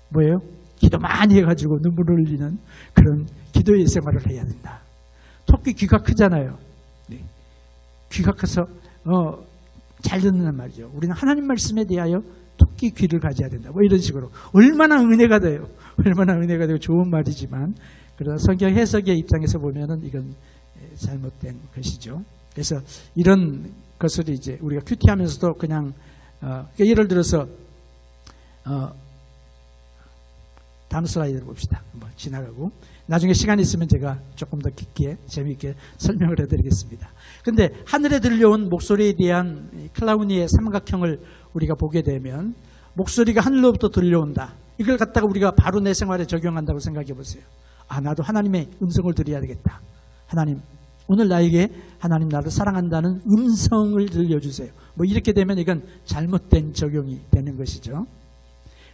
S1: 뭐예요? 기도 많이 해가지고 눈물을 흘리는 그런 기도의 생활을 해야 된다. 토끼 귀가 크잖아요. 네. 귀가 커서 잘 듣는단 말이죠. 우리는 하나님 말씀에 대하여 토끼 귀를 가져야 된다. 뭐 이런 식으로. 얼마나 은혜가 돼요. 얼마나 은혜가 되고 좋은 말이지만, 그러나 성경 해석의 입장에서 보면은 이건 잘못된 것이죠. 그래서 이런 것을 이제 우리가 큐티하면서도 그냥 예를 들어서 다음 슬라이드를 봅시다. 한번 지나가고 나중에 시간 있으면 제가 조금 더 깊게 재미있게 설명을 해드리겠습니다. 근데 하늘에 들려온 목소리에 대한 클라우니의 삼각형을 우리가 보게 되면, 목소리가 하늘로부터 들려온다. 이걸 갖다가 우리가 바로 내 생활에 적용한다고 생각해 보세요. 나도 하나님의 음성을 들어야 되겠다. 하나님, 오늘 나에게 하나님 나를 사랑한다는 음성을 들려주세요. 뭐 이렇게 되면 이건 잘못된 적용이 되는 것이죠.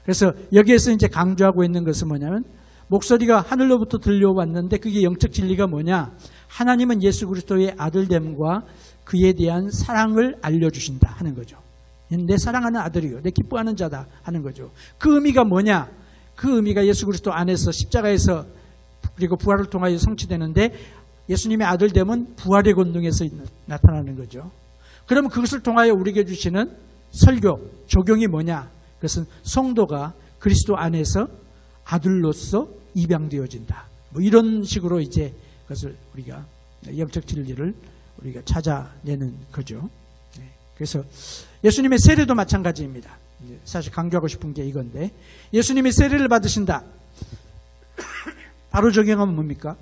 S1: 그래서 여기에서 이제 강조하고 있는 것은 뭐냐면, 목소리가 하늘로부터 들려왔는데 그게 영적 진리가 뭐냐? 하나님은 예수 그리스도의 아들됨과 그에 대한 사랑을 알려주신다 하는 거죠. 내 사랑하는 아들이요, 내 기뻐하는 자다 하는 거죠. 그 의미가 뭐냐? 그 의미가 예수 그리스도 안에서 십자가에서 그리고 부활을 통하여 성취되는데, 예수님의 아들됨은 부활의 권능에서 나타나는 거죠. 그러면 그것을 통하여 우리에게 주시는 설교, 적용이 뭐냐? 그것은 성도가 그리스도 안에서 아들로서 입양되어진다. 뭐 이런 식으로 이제 그것을 우리가 영적 진리를 우리가 찾아내는 거죠. 그래서 예수님의 세례도 마찬가지입니다. 사실 강조하고 싶은 게 이건데, 예수님이 세례를 받으신다. 바로 적용하면 뭡니까?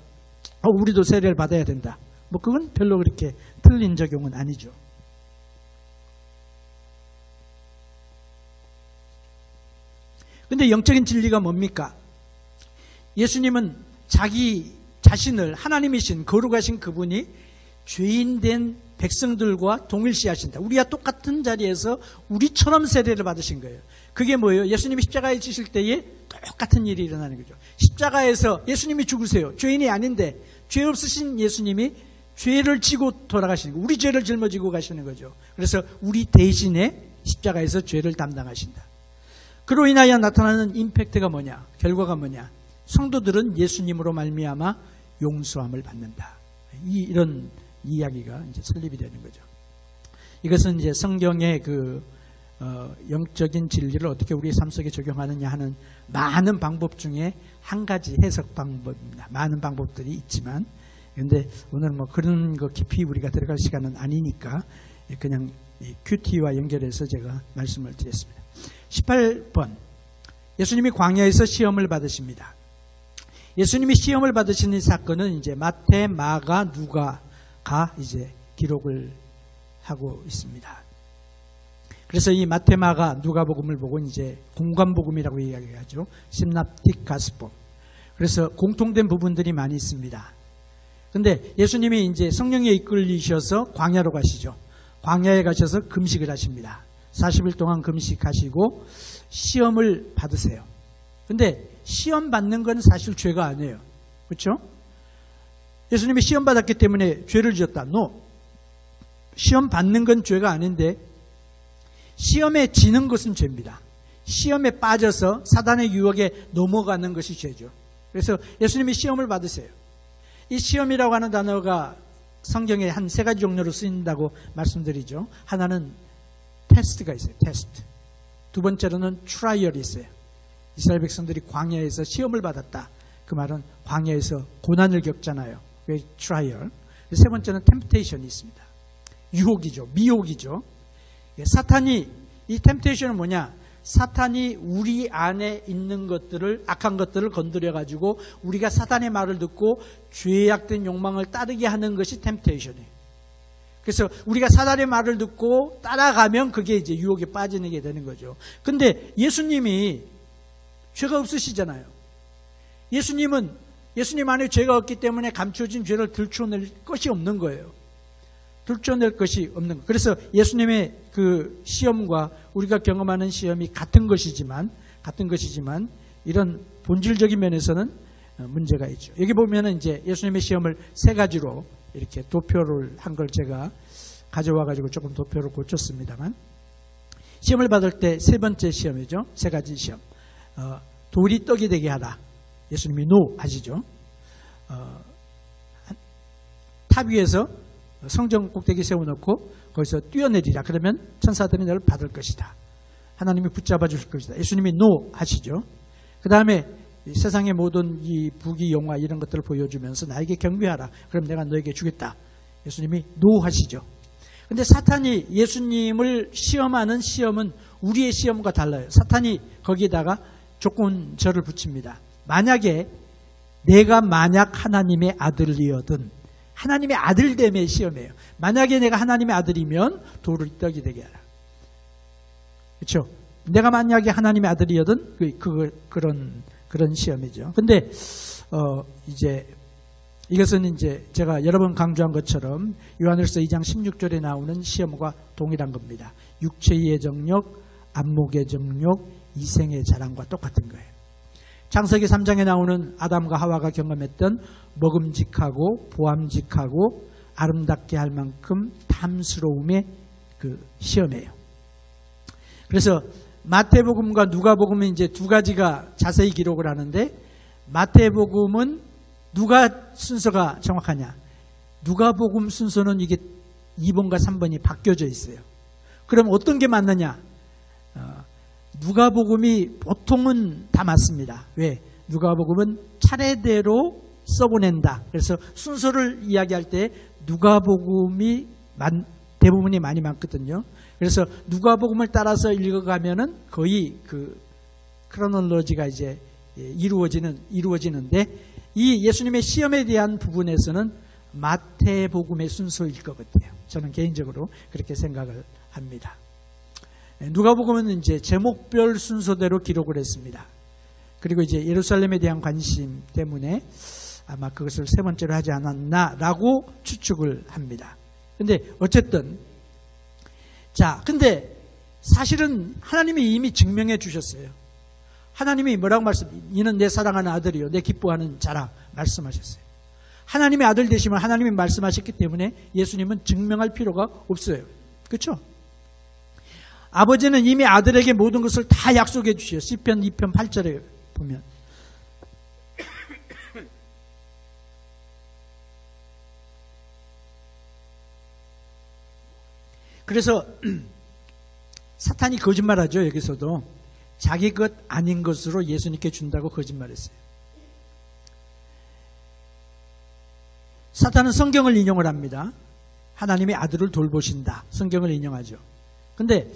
S1: 우리도 세례를 받아야 된다. 뭐 그건 별로 그렇게 틀린 적용은 아니죠. 근데 영적인 진리가 뭡니까? 예수님은 자기 자신을 하나님이신 거룩하신 그분이 죄인된 백성들과 동일시하신다. 우리와 똑같은 자리에서 우리처럼 세례를 받으신 거예요. 그게 뭐예요? 예수님이 십자가에 지실 때에 똑같은 일이 일어나는 거죠. 십자가에서 예수님이 죽으세요. 죄인이 아닌데 죄 없으신 예수님이 죄를 지고 돌아가시는 거예요. 우리 죄를 짊어지고 가시는 거죠. 그래서 우리 대신에 십자가에서 죄를 담당하신다. 그로 인하여 나타나는 임팩트가 뭐냐? 결과가 뭐냐? 성도들은 예수님으로 말미암아 용서함을 받는다. 이런 이야기가 이제 설립이 되는 거죠. 이것은 이제 성경의 그 영적인 진리를 어떻게 우리의 삶 속에 적용하느냐 하는 많은 방법 중에 한 가지 해석 방법입니다. 많은 방법들이 있지만, 그런데 오늘 뭐 그런 거 깊이 우리가 들어갈 시간은 아니니까 그냥 큐티와 연결해서 제가 말씀을 드렸습니다. 18번, 예수님이 광야에서 시험을 받으십니다. 예수님이 시험을 받으신 이 사건은 이제 마태, 마가, 누가가 이제 기록을 하고 있습니다. 그래서 이 마태, 마가, 누가복음을 보고 이제 공관복음이라고 이야기하죠. 시납틱 가스포. 그래서 공통된 부분들이 많이 있습니다. 근데 예수님이 이제 성령에 이끌리셔서 광야로 가시죠. 광야에 가셔서 금식을 하십니다. 40일 동안 금식하시고 시험을 받으세요. 근데 시험 받는 건 사실 죄가 아니에요. 그렇죠? 예수님이 시험 받았기 때문에 죄를 지었다. No. 시험 받는 건 죄가 아닌데 시험에 지는 것은 죄입니다. 시험에 빠져서 사단의 유혹에 넘어가는 것이 죄죠. 그래서 예수님이 시험을 받으세요. 이 시험이라고 하는 단어가 성경에 한 세 가지 종류로 쓰인다고 말씀드리죠. 하나는 테스트가 있어요. 테스트. 두 번째로는 트라이얼이 있어요. 이스라엘 백성들이 광야에서 시험을 받았다. 그 말은 광야에서 고난을 겪잖아요. 그게 트라이얼. 세 번째는 템프테이션이 있습니다. 유혹이죠. 미혹이죠. 사탄이, 이 템프테이션은 뭐냐? 사탄이 우리 안에 있는 것들을, 악한 것들을 건드려가지고 우리가 사탄의 말을 듣고 죄악된 욕망을 따르게 하는 것이 템프테이션이에요. 그래서 우리가 사단의 말을 듣고 따라가면 그게 이제 유혹에 빠지는 게 되는 거죠. 근데 예수님이 죄가 없으시잖아요. 예수님 안에 죄가 없기 때문에 감춰진 죄를 들춰낼 것이 없는 거예요. 들춰낼 것이 없는 거. 그래서 예수님의 그 시험과 우리가 경험하는 시험이 같은 것이지만 이런 본질적인 면에서는 문제가 있죠. 여기 보면은 이제 예수님의 시험을 세 가지로 이렇게 도표를 한 걸 제가 가져와 가지고 조금 도표를 고쳤습니다만, 시험을 받을 때 세 번째 시험이죠. 세 가지 시험. 돌이 떡이 되게 하라. 예수님이 노 하시죠. 탑 위에서 성전 꼭대기 세워놓고 거기서 뛰어내리라. 그러면 천사들이 너를 받을 것이다. 하나님이 붙잡아 주실 것이다. 예수님이 노 하시죠. 그 다음에 세상의 모든 이 부귀 영화 이런 것들을 보여주면서 나에게 경배하라. 그럼 내가 너에게 주겠다. 예수님이 노 하시죠. 근데 사탄이 예수님을 시험하는 시험은 우리의 시험과 달라요. 사탄이 거기에다가 조건절을 붙입니다. 만약에 내가 만약 하나님의 아들이거든, 하나님의 아들됨의 시험이에요. 만약에 내가 하나님의 아들이면 돌을 떡이 되게 하라. 그렇죠? 내가 만약에 하나님의 아들이거든 그런 시험이죠. 근데 이제 이것은 이제 제가 여러 번 강조한 것처럼 요한일서 2장 16절에 나오는 시험과 동일한 겁니다. 육체의 정욕, 안목의 정욕, 이생의 자랑과 똑같은 거예요. 창세기 3장에 나오는 아담과 하와가 경험했던 먹음직하고 보암직하고 아름답게 할 만큼 탐스러움의 그 시험이에요. 그래서 마태복음과 누가복음은 이제 두 가지가 자세히 기록을 하는데, 마태복음은 누가 순서가 정확하냐? 누가복음 순서는 이게 2번과 3번이 바뀌어져 있어요. 그럼 어떤 게 맞느냐? 누가복음이 보통은 다 맞습니다. 왜? 누가복음은 차례대로 써보낸다. 그래서 순서를 이야기할 때 누가복음이 대부분이 많이 많거든요. 그래서 누가복음을 따라서 읽어가면은 거의 그 크로놀로지가 이제 이루어지는데, 이 예수님의 시험에 대한 부분에서는 마태복음의 순서일 것 같아요. 저는 개인적으로 그렇게 생각을 합니다. 누가복음은 이제 제목별 순서대로 기록을 했습니다. 그리고 이제 예루살렘에 대한 관심 때문에 아마 그것을 세 번째로 하지 않았나라고 추측을 합니다. 근데 어쨌든, 근데 사실은 하나님이 이미 증명해 주셨어요. 하나님이 뭐라고 이는 내 사랑하는 아들이요 내 기뻐하는 자라 말씀하셨어요. 하나님의 아들 되시면 하나님이 말씀하셨기 때문에 예수님은 증명할 필요가 없어요. 그렇죠? 아버지는 이미 아들에게 모든 것을 다 약속해 주셔요. 시편 2편 8절에 보면 그래서 사탄이 거짓말하죠. 여기서도 자기 것 아닌 것으로 예수님께 준다고 거짓말했어요. 사탄은 성경을 인용을 합니다. 하나님의 아들을 돌보신다. 성경을 인용하죠. 근데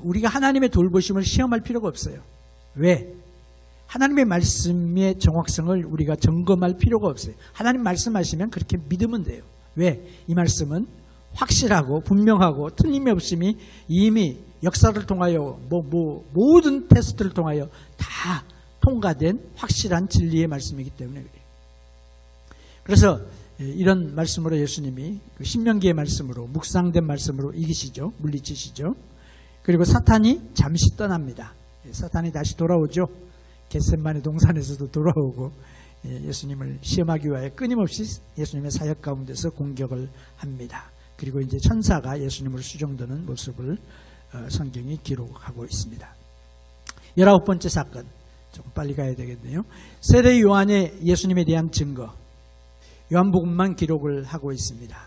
S1: 우리가 하나님의 돌보심을 시험할 필요가 없어요. 왜? 하나님의 말씀의 정확성을 우리가 점검할 필요가 없어요. 하나님 말씀하시면 그렇게 믿으면 돼요. 왜? 이 말씀은 확실하고 분명하고 틀림이 없음이 이미 역사를 통하여 모든 테스트를 통하여 다 통과된 확실한 진리의 말씀이기 때문에 그래요. 그래서 이런 말씀으로 예수님이 신명기의 말씀으로 묵상된 말씀으로 이기시죠. 물리치시죠. 그리고 사탄이 잠시 떠납니다. 사탄이 다시 돌아오죠. 겟세마네 동산에서도 돌아오고 예수님을 시험하기 위하여 끊임없이 예수님의 사역 가운데서 공격을 합니다. 그리고 이제 천사가 예수님을 수종드는 모습을 성경이 기록하고 있습니다. 19번째 사건, 조금 빨리 가야 되겠네요. 세례 요한의 예수님에 대한 증거, 요한복음만 기록을 하고 있습니다.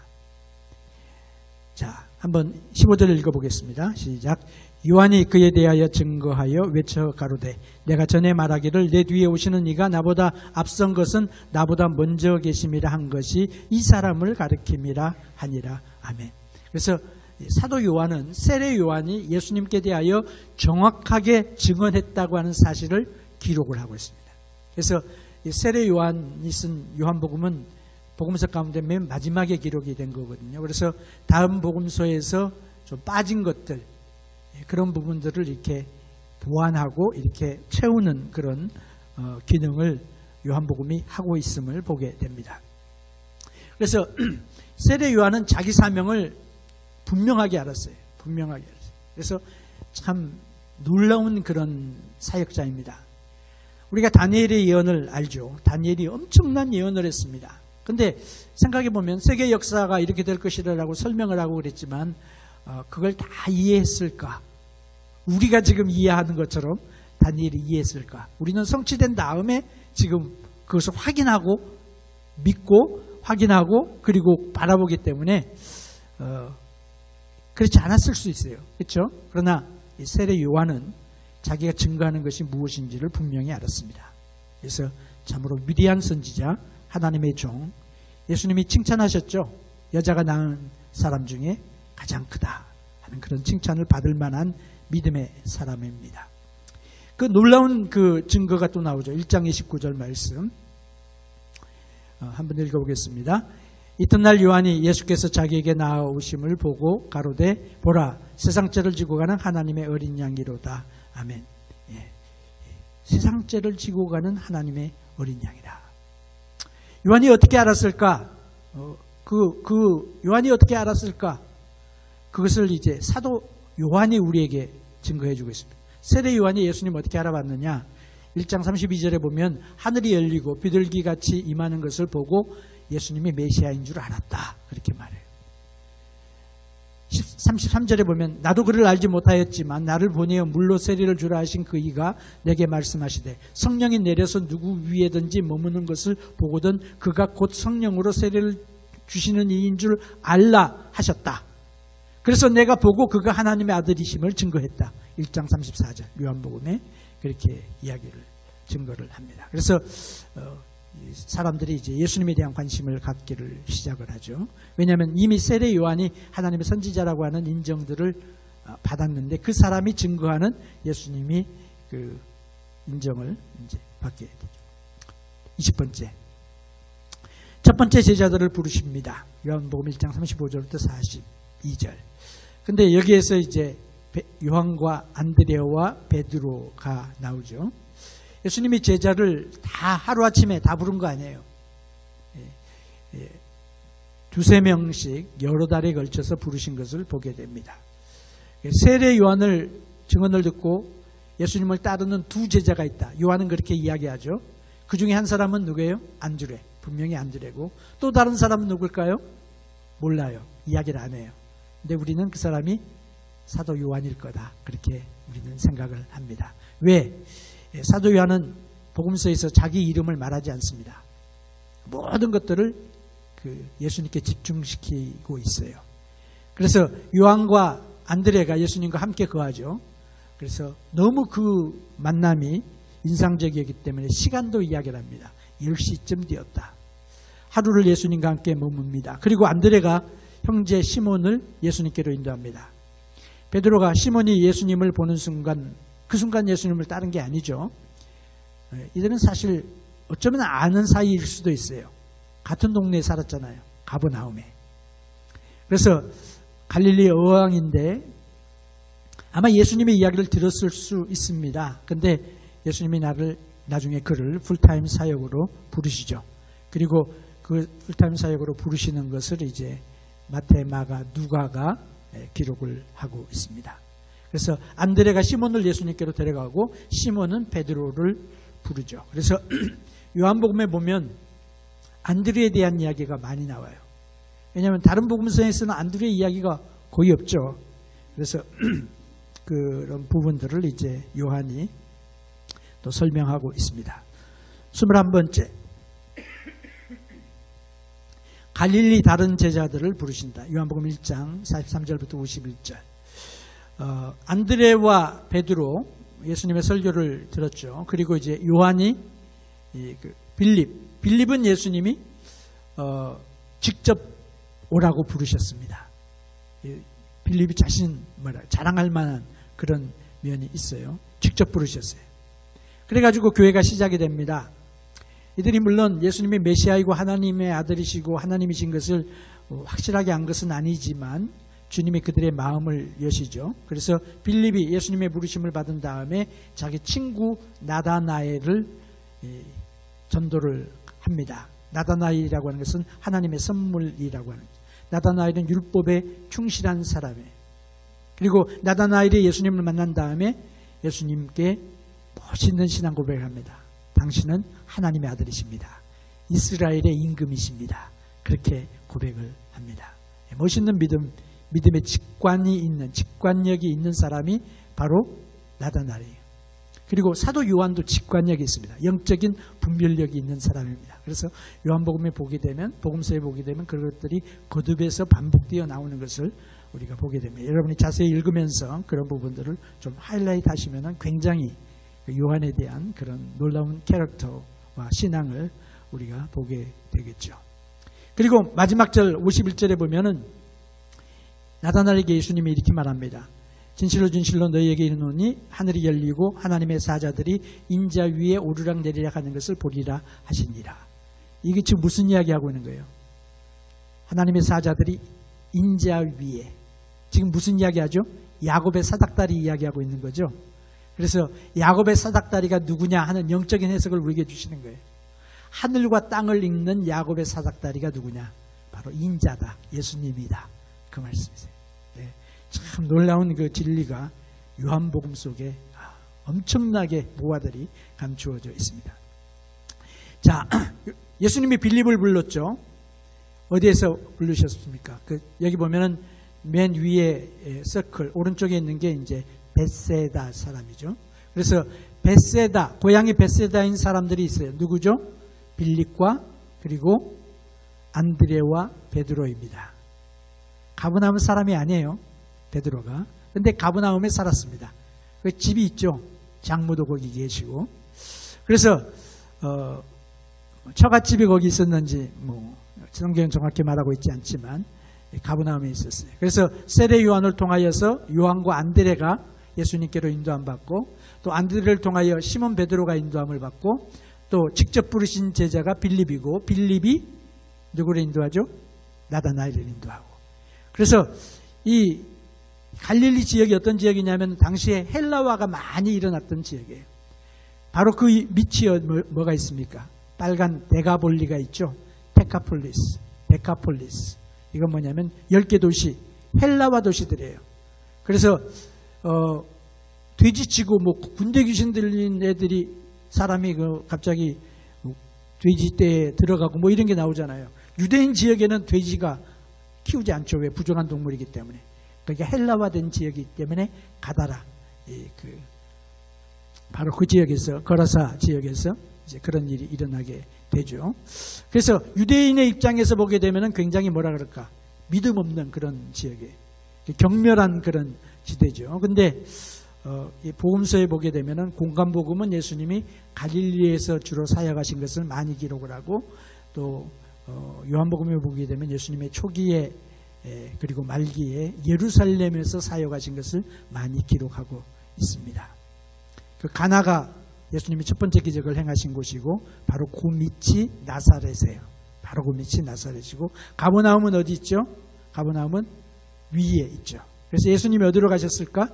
S1: 자, 한번 15절을 읽어보겠습니다. 시작. 요한이 그에 대하여 증거하여 외쳐 가로되 내가 전에 말하기를 내 뒤에 오시는 이가 나보다 앞선 것은 나보다 먼저 계심이라 한 것이 이 사람을 가리킴이라 하니라. 아멘. 그래서 사도 요한은 세례 요한이 예수님께 대하여 정확하게 증언했다고 하는 사실을 기록을 하고 있습니다. 그래서 세례 요한이 쓴 요한복음은 복음서 가운데 맨 마지막에 기록이 된 거거든요. 그래서 다음 복음서에서 좀 빠진 것들, 그런 부분들을 이렇게 보완하고 이렇게 채우는 그런 기능을 요한복음이 하고 있음을 보게 됩니다. 그래서 세례 요한은 자기 사명을 분명하게 알았어요. 분명하게 알았어요. 그래서 참 놀라운 그런 사역자입니다. 우리가 다니엘의 예언을 알죠. 다니엘이 엄청난 예언을 했습니다. 근데 생각해 보면 세계 역사가 이렇게 될 것이라고 설명을 하고 그랬지만 그걸 다 이해했을까? 우리가 지금 이해하는 것처럼 다니엘이 이해했을까? 우리는 성취된 다음에 지금 그것을 확인하고 믿고 확인하고 그리고 바라보기 때문에 그렇지 않았을 수 있어요. 그렇죠? 그러나 이 세례 요한은 자기가 증거하는 것이 무엇인지를 분명히 알았습니다. 그래서 참으로 위대한 선지자, 하나님의 종, 예수님이 칭찬하셨죠. 여자가 낳은 사람 중에 가장 크다 하는 그런 칭찬을 받을 만한 믿음의 사람입니다. 그 놀라운 그 증거가 또 나오죠. 1장 29절 말씀 한번 읽어보겠습니다. 이튿날 요한이 예수께서 자기에게 나아오심을 보고 가로되 보라 세상죄를 지고 가는 하나님의 어린 양이로다. 아멘. 예. 세상죄를 지고 가는 하나님의 어린 양이라. 요한이 어떻게 알았을까? 요한이 어떻게 알았을까? 그것을 이제 사도 요한이 우리에게 증거해 주고 있습니다. 세례 요한이 예수님 어떻게 알아봤느냐? 1장 32절에 보면 하늘이 열리고 비둘기같이 임하는 것을 보고 예수님이 메시아인 줄 알았다. 그렇게 말해요. 33절에 보면 나도 그를 알지 못하였지만 나를 보내어 물로 세례를 주라 하신 그 이가 내게 말씀하시되 성령이 내려서 누구 위에든지 머무는 것을 보거든 그가 곧 성령으로 세례를 주시는 이인 줄 알라 하셨다. 그래서 내가 보고 그가 하나님의 아들이심을 증거했다. 1장 34절 요한복음에 그렇게 이야기를 증거를 합니다. 그래서 사람들이 이제 예수님에 대한 관심을 갖기를 시작을 하죠. 왜냐하면 이미 세례 요한이 하나님의 선지자라고 하는 인정들을 받았는데 그 사람이 증거하는 예수님이 그 인정을 이제 받게 되죠. 20번째. 첫 번째 제자들을 부르십니다. 요한복음 1장 35절부터 42절. 근데 여기에서 이제 요한과 안드레아와 베드로가 나오죠. 예수님이 제자를 다 하루아침에 다 부른 거 아니에요. 두세 명씩 여러 달에 걸쳐서 부르신 것을 보게 됩니다. 세례 요한을 증언을 듣고 예수님을 따르는 두 제자가 있다. 요한은 그렇게 이야기하죠. 그 중에 한 사람은 누구예요? 안드레. 분명히 안드레고 또 다른 사람은 누굴까요? 몰라요. 이야기를 안 해요. 근데 우리는 그 사람이 사도 요한일 거다. 그렇게 우리는 생각을 합니다. 왜? 사도 요한은 복음서에서 자기 이름을 말하지 않습니다. 모든 것들을 예수님께 집중시키고 있어요. 그래서 요한과 안드레가 예수님과 함께 거하죠. 그래서 너무 그 만남이 인상적이었기 때문에 시간도 이야기를 합니다. 10시쯤 되었다. 하루를 예수님과 함께 머뭅니다. 그리고 안드레가 형제 시몬을 예수님께로 인도합니다. 베드로가 시몬이 예수님을 보는 순간, 그 순간 예수님을 따른 게 아니죠. 이들은 사실 어쩌면 아는 사이일 수도 있어요. 같은 동네에 살았잖아요. 가버나움에. 그래서 갈릴리 어항인데 아마 예수님의 이야기를 들었을 수 있습니다. 근데 예수님이 나중에 그를 풀타임 사역으로 부르시죠. 그리고 그 풀타임 사역으로 부르시는 것을 이제 마태, 마가, 누가가 기록을 하고 있습니다. 그래서 안드레가 시몬을 예수님께로 데려가고 시몬은 베드로를 부르죠. 그래서 요한복음에 보면 안드레에 대한 이야기가 많이 나와요. 왜냐하면 다른 복음서에서는 안드레의 이야기가 거의 없죠. 그래서 그런 부분들을 이제 요한이 또 설명하고 있습니다. 21번째, 갈릴리 다른 제자들을 부르신다. 요한복음 1장 43절부터 51절. 안드레와 베드로 예수님의 설교를 들었죠. 그리고 이제 요한이 빌립은 예수님이 직접 오라고 부르셨습니다. 빌립이 자랑할 만한 그런 면이 있어요. 직접 부르셨어요. 그래가지고 교회가 시작이 됩니다. 이들이 물론 예수님이 메시아이고 하나님의 아들이시고 하나님이신 것을 확실하게 안 것은 아니지만 주님이 그들의 마음을 여시죠. 그래서 빌립이 예수님의 부르심을 받은 다음에 자기 친구 나다나엘을 전도를 합니다. 나다나엘이라고 하는 것은 하나님의 선물이라고 하는 거죠. 나다나엘은 율법에 충실한 사람이에요. 그리고 나다나엘이 예수님을 만난 다음에 예수님께 멋있는 신앙 고백을 합니다. 당신은 하나님의 아들이십니다. 이스라엘의 임금이십니다. 그렇게 고백을 합니다. 멋있는 믿음의 직관력이 있는 사람이 바로 나다나엘이에요. 그리고 사도 요한도 직관력이 있습니다. 영적인 분별력이 있는 사람입니다. 그래서 요한복음에 보게 되면, 복음서에 보게 되면 그것들이 거듭해서 반복되어 나오는 것을 우리가 보게 됩니다. 여러분이 자세히 읽으면서 그런 부분들을 좀 하이라이트 하시면 굉장히 요한에 대한 그런 놀라운 캐릭터와 신앙을 우리가 보게 되겠죠. 그리고 마지막 절 51절에 보면은 나다나엘에게 예수님이 이렇게 말합니다. 진실로 진실로 너희에게 이르노니 하늘이 열리고 하나님의 사자들이 인자 위에 오르락 내리락 하는 것을 보리라 하시니라. 이게 지금 무슨 이야기하고 있는 거예요? 하나님의 사자들이 인자 위에, 지금 무슨 이야기하죠? 야곱의 사닥다리 이야기하고 있는 거죠. 그래서 야곱의 사닥다리가 누구냐 하는 영적인 해석을 우리에게 주시는 거예요. 하늘과 땅을 잇는 야곱의 사닥다리가 누구냐? 바로 인자다, 예수님이다, 그 말씀이세요. 네. 참 놀라운 그 진리가 요한복음 속에 엄청나게 모아들이 감추어져 있습니다. 자, 예수님이 빌립을 불렀죠. 어디에서 부르셨습니까? 여기 보면은 맨 위에 서클 오른쪽에 있는 게 이제 벳세다 사람이죠. 그래서 벳세다, 고향이 벳세다인 사람들이 있어요. 누구죠? 빌립과 그리고 안드레와 베드로입니다. 가버나움 사람이 아니에요, 베드로가. 근데 가버나움에 살았습니다. 그 집이 있죠. 장모도 거기 계시고. 그래서 처갓집이 거기 있었는지 성경은 정확히 말하고 있지 않지만 가버나움에 있었어요. 그래서 세례 요한을 통하여서 요한과 안드레가 예수님께로 인도함 받고, 또 안드레를 통하여 시몬 베드로가 인도함을 받고, 또 직접 부르신 제자가 빌립이고, 빌립이 누구를 인도하죠? 나다나엘을 인도하고. 그래서 이 갈릴리 지역이 어떤 지역이냐면 당시에 헬라화가 많이 일어났던 지역이에요. 바로 그 밑이 뭐가 있습니까? 빨간 데가볼리가 있죠. 데카폴리스. 이건 뭐냐면 10개 도시, 헬라화 도시들이에요. 그래서 돼지치고 군대 귀신 들린 애들이, 사람이 갑자기 돼지떼에 들어가고 이런 게 나오잖아요. 유대인 지역에는 돼지가 키우지 않죠. 왜? 부정한 동물이기 때문에. 그러니까 헬라화된 지역이기 때문에 가다라, 바로 그 지역에서, 거라사 지역에서 이제 그런 일이 일어나게 되죠. 그래서 유대인의 입장에서 보게 되면은 굉장히 뭐라 그럴까? 믿음 없는 그런 지역이에요. 경멸한 그런 지대죠. 근데 이 복음서에 보게 되면은 공간복음은 예수님이 갈릴리에서 주로 사역하신 것을 많이 기록을 하고, 또 요한복음에 보게 되면 예수님의 초기에 그리고 말기에 예루살렘에서 사역하신 것을 많이 기록하고 있습니다. 그 가나가 예수님이 첫 번째 기적을 행하신 곳이고, 바로 그 밑이 나사렛이에요. 바로 그 밑이 나사렛이고, 가버나움은 어디 있죠? 가버나움은 위에 있죠. 그래서 예수님이 어디로 가셨을까?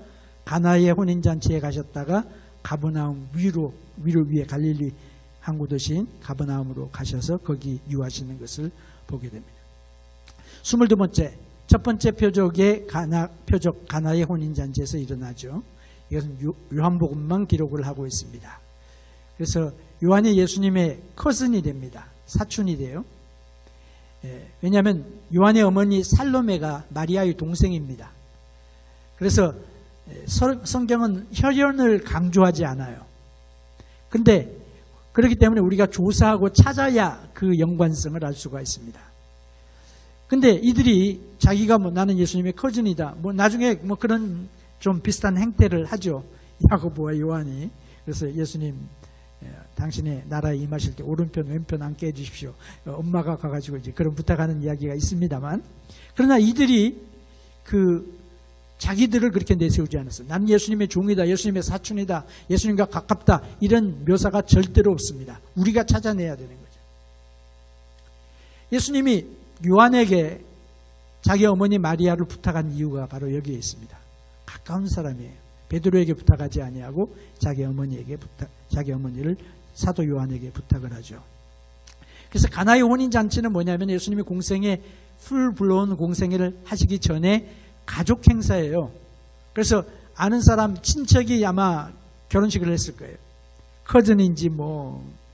S1: 가나의 혼인잔치에 가셨다가 가버나움 위로 위에 갈릴리 항구 도시인 가버나움으로 가셔서 거기 유하시는 것을 보게 됩니다. 22번째, 첫 번째 표적의 표적 가나의 혼인잔치에서 일어나죠. 이것은 요한복음만 기록을 하고 있습니다. 그래서 요한이 예수님의 커슨이 됩니다. 사촌이 돼요. 왜냐하면 요한의 어머니 살로메가 마리아의 동생입니다. 그래서 성경은 혈연을 강조하지 않아요. 근데 그렇기 때문에 우리가 조사하고 찾아야 그 연관성을 알 수가 있습니다. 근데 이들이 자기가 나는 예수님의 커즌이다, 나중에 그런 좀 비슷한 행태를 하죠. 야고보와 요한이. 그래서 예수님, 당신의 나라에 임하실 때 오른편 왼편 앉게 해주십시오. 엄마가 가가지고 이제 그런 부탁하는 이야기가 있습니다만, 그러나 이들이 자기들을 그렇게 내세우지 않았어요. 나는 예수님의 종이다, 예수님의 사촌이다, 예수님과 가깝다, 이런 묘사가 절대로 없습니다. 우리가 찾아내야 되는 거죠. 예수님이 요한에게 자기 어머니 마리아를 부탁한 이유가 바로 여기에 있습니다. 가까운 사람이에요. 베드로에게 부탁하지 아니하고 자기 어머니를 사도 요한에게 부탁을 하죠. 그래서 가나의 혼인잔치는 뭐냐면 예수님이 공생애 풀블로운 공생애를 하시기 전에 가족 행사예요. 그래서 아는 사람 친척이 아마 결혼식을 했을 거예요. 커즌인지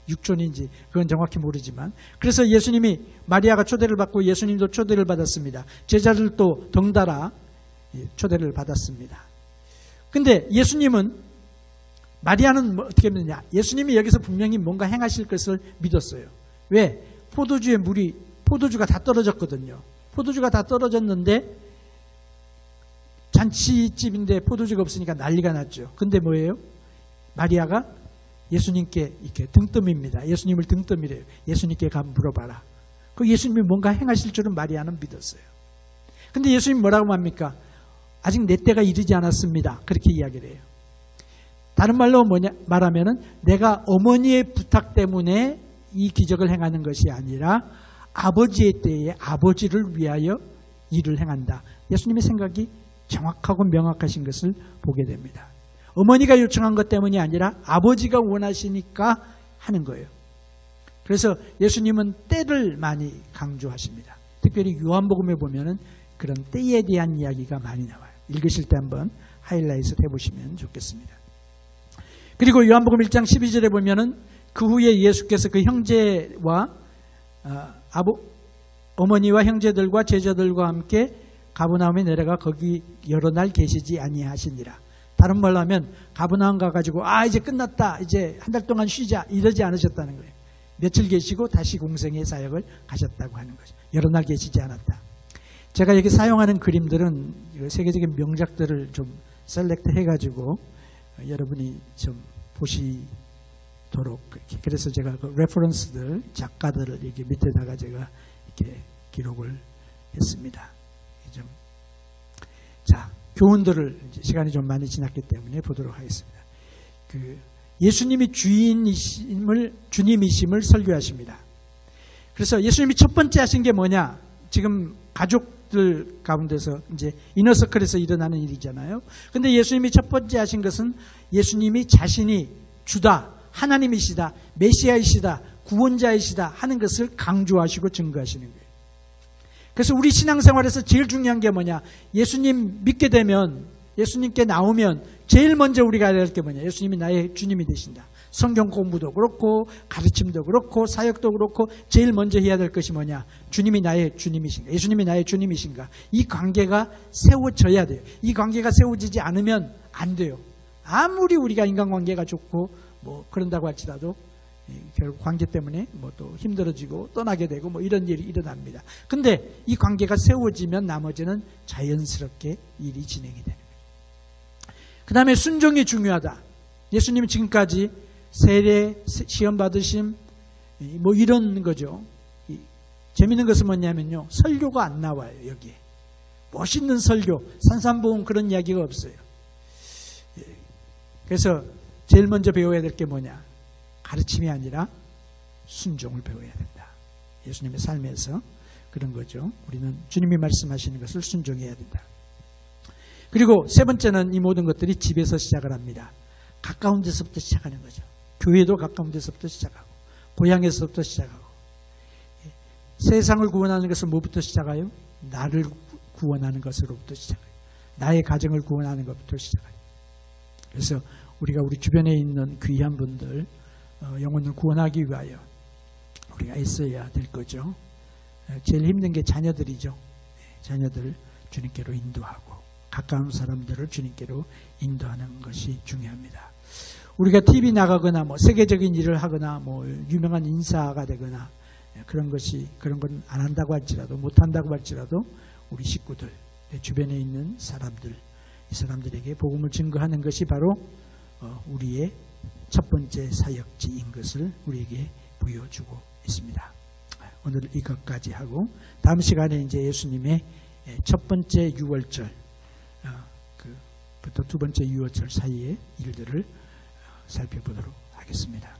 S1: 육촌인지 그건 정확히 모르지만, 그래서 예수님이 마리아가 초대를 받고 예수님도 초대를 받았습니다. 제자들도 덩달아 초대를 받았습니다. 근데 예수님은, 마리아는 어떻게 했느냐? 예수님이 여기서 분명히 뭔가 행하실 것을 믿었어요. 왜? 포도주가 다 떨어졌거든요. 포도주가 다 떨어졌는데 잔치집인데 포도주가 없으니까 난리가 났죠. 근데 뭐예요? 마리아가 예수님께 이렇게 등뜸입니다. 예수님을 등뜸이래요. 예수님께 가면 물어봐라. 그 예수님이 뭔가 행하실 줄은 마리아는 믿었어요. 근데 예수님이 뭐라고 합니까? 아직 내 때가 이르지 않았습니다. 그렇게 이야기를 해요. 다른 말로 말하면은 내가 어머니의 부탁 때문에 이 기적을 행하는 것이 아니라 아버지의 때에 아버지를 위하여 일을 행한다. 예수님의 생각이 정확하고 명확하신 것을 보게 됩니다. 어머니가 요청한 것 때문이 아니라 아버지가 원하시니까 하는 거예요. 그래서 예수님은 때를 많이 강조하십니다. 특별히 요한복음에 보면은 그런 때에 대한 이야기가 많이 나와요. 읽으실 때 한번 하이라이트 해보시면 좋겠습니다. 그리고 요한복음 1장 12절에 보면은 그 후에 예수께서 그 형제와 어머니와 형제들과 제자들과 함께 가버나움에 내려가 거기 여러 날 계시지 아니하시니라. 다른 말로 하면 가버나움 가가지고 이제 끝났다, 이제 한 달 동안 쉬자, 이러지 않으셨다는 거예요. 며칠 계시고 다시 공생의 사역을 가셨다고 하는 거죠. 여러 날 계시지 않았다. 제가 여기 사용하는 그림들은 세계적인 명작들을 좀 셀렉트 해가지고 여러분이 좀 보시도록, 그래서 제가 그 레퍼런스들, 작가들을 여기 밑에다가 제가 이렇게 기록을 했습니다. 자, 교훈들을 이제 시간이 좀 많이 지났기 때문에 보도록 하겠습니다. 예수님이 주님이심을 설교하십니다. 그래서 예수님이 첫 번째 하신 게 뭐냐? 지금 가족들 가운데서 이제 이너서클에서 일어나는 일이잖아요. 근데 예수님이 첫 번째 하신 것은 예수님이 자신이 주다, 하나님이시다, 메시아이시다, 구원자이시다 하는 것을 강조하시고 증거하시는 거예요. 그래서 우리 신앙생활에서 제일 중요한 게 뭐냐? 예수님 믿게 되면, 예수님께 나오면 제일 먼저 우리가 해야 할 게 뭐냐? 예수님이 나의 주님이 되신다. 성경 공부도 그렇고 가르침도 그렇고 사역도 그렇고 제일 먼저 해야 될 것이 뭐냐? 주님이 나의 주님이신가? 예수님이 나의 주님이신가? 이 관계가 세워져야 돼요. 이 관계가 세워지지 않으면 안 돼요. 아무리 우리가 인간관계가 좋고 그런다고 할지라도 결국 관계 때문에 뭐 또 힘들어지고 떠나게 되고 뭐 이런 일이 일어납니다. 근데 이 관계가 세워지면 나머지는 자연스럽게 일이 진행이 되는 거예요. 그 다음에 순종이 중요하다. 예수님이 지금까지 세례, 시험 받으심 뭐 이런 거죠. 재밌는 것은 뭐냐면요, 설교가 안 나와요. 여기에 멋있는 설교, 산산보험 그런 이야기가 없어요. 그래서 제일 먼저 배워야 될 게 뭐냐, 가르침이 아니라 순종을 배워야 된다. 예수님의 삶에서 그런 거죠. 우리는 주님이 말씀하시는 것을 순종해야 된다. 그리고 세 번째는 이 모든 것들이 집에서 시작을 합니다. 가까운 데서부터 시작하는 거죠. 교회도 가까운 데서부터 시작하고 고향에서부터 시작하고. 세상을 구원하는 것은 뭐부터 시작해요? 나를 구원하는 것으로부터 시작해요. 나의 가정을 구원하는 것부터 시작해요. 그래서 우리가 우리 주변에 있는 귀한 분들 영혼을 구원하기 위하여 우리가 애써야 될 거죠. 제일 힘든 게 자녀들이죠. 자녀들 주님께로 인도하고 가까운 사람들을 주님께로 인도하는 것이 중요합니다. 우리가 TV 나가거나 뭐 세계적인 일을 하거나 뭐 유명한 인사가 되거나 그런 건 안 한다고 할지라도, 못 한다고 할지라도 우리 식구들, 내 주변에 있는 사람들, 이 사람들에게 복음을 증거하는 것이 바로 우리의 첫 번째 사역지인 것을 우리에게 보여주고 있습니다. 오늘 이것까지 하고 다음 시간에 이제 예수님의 첫 번째 유월절 부터 두 번째 유월절 사이의 일들을 살펴보도록 하겠습니다.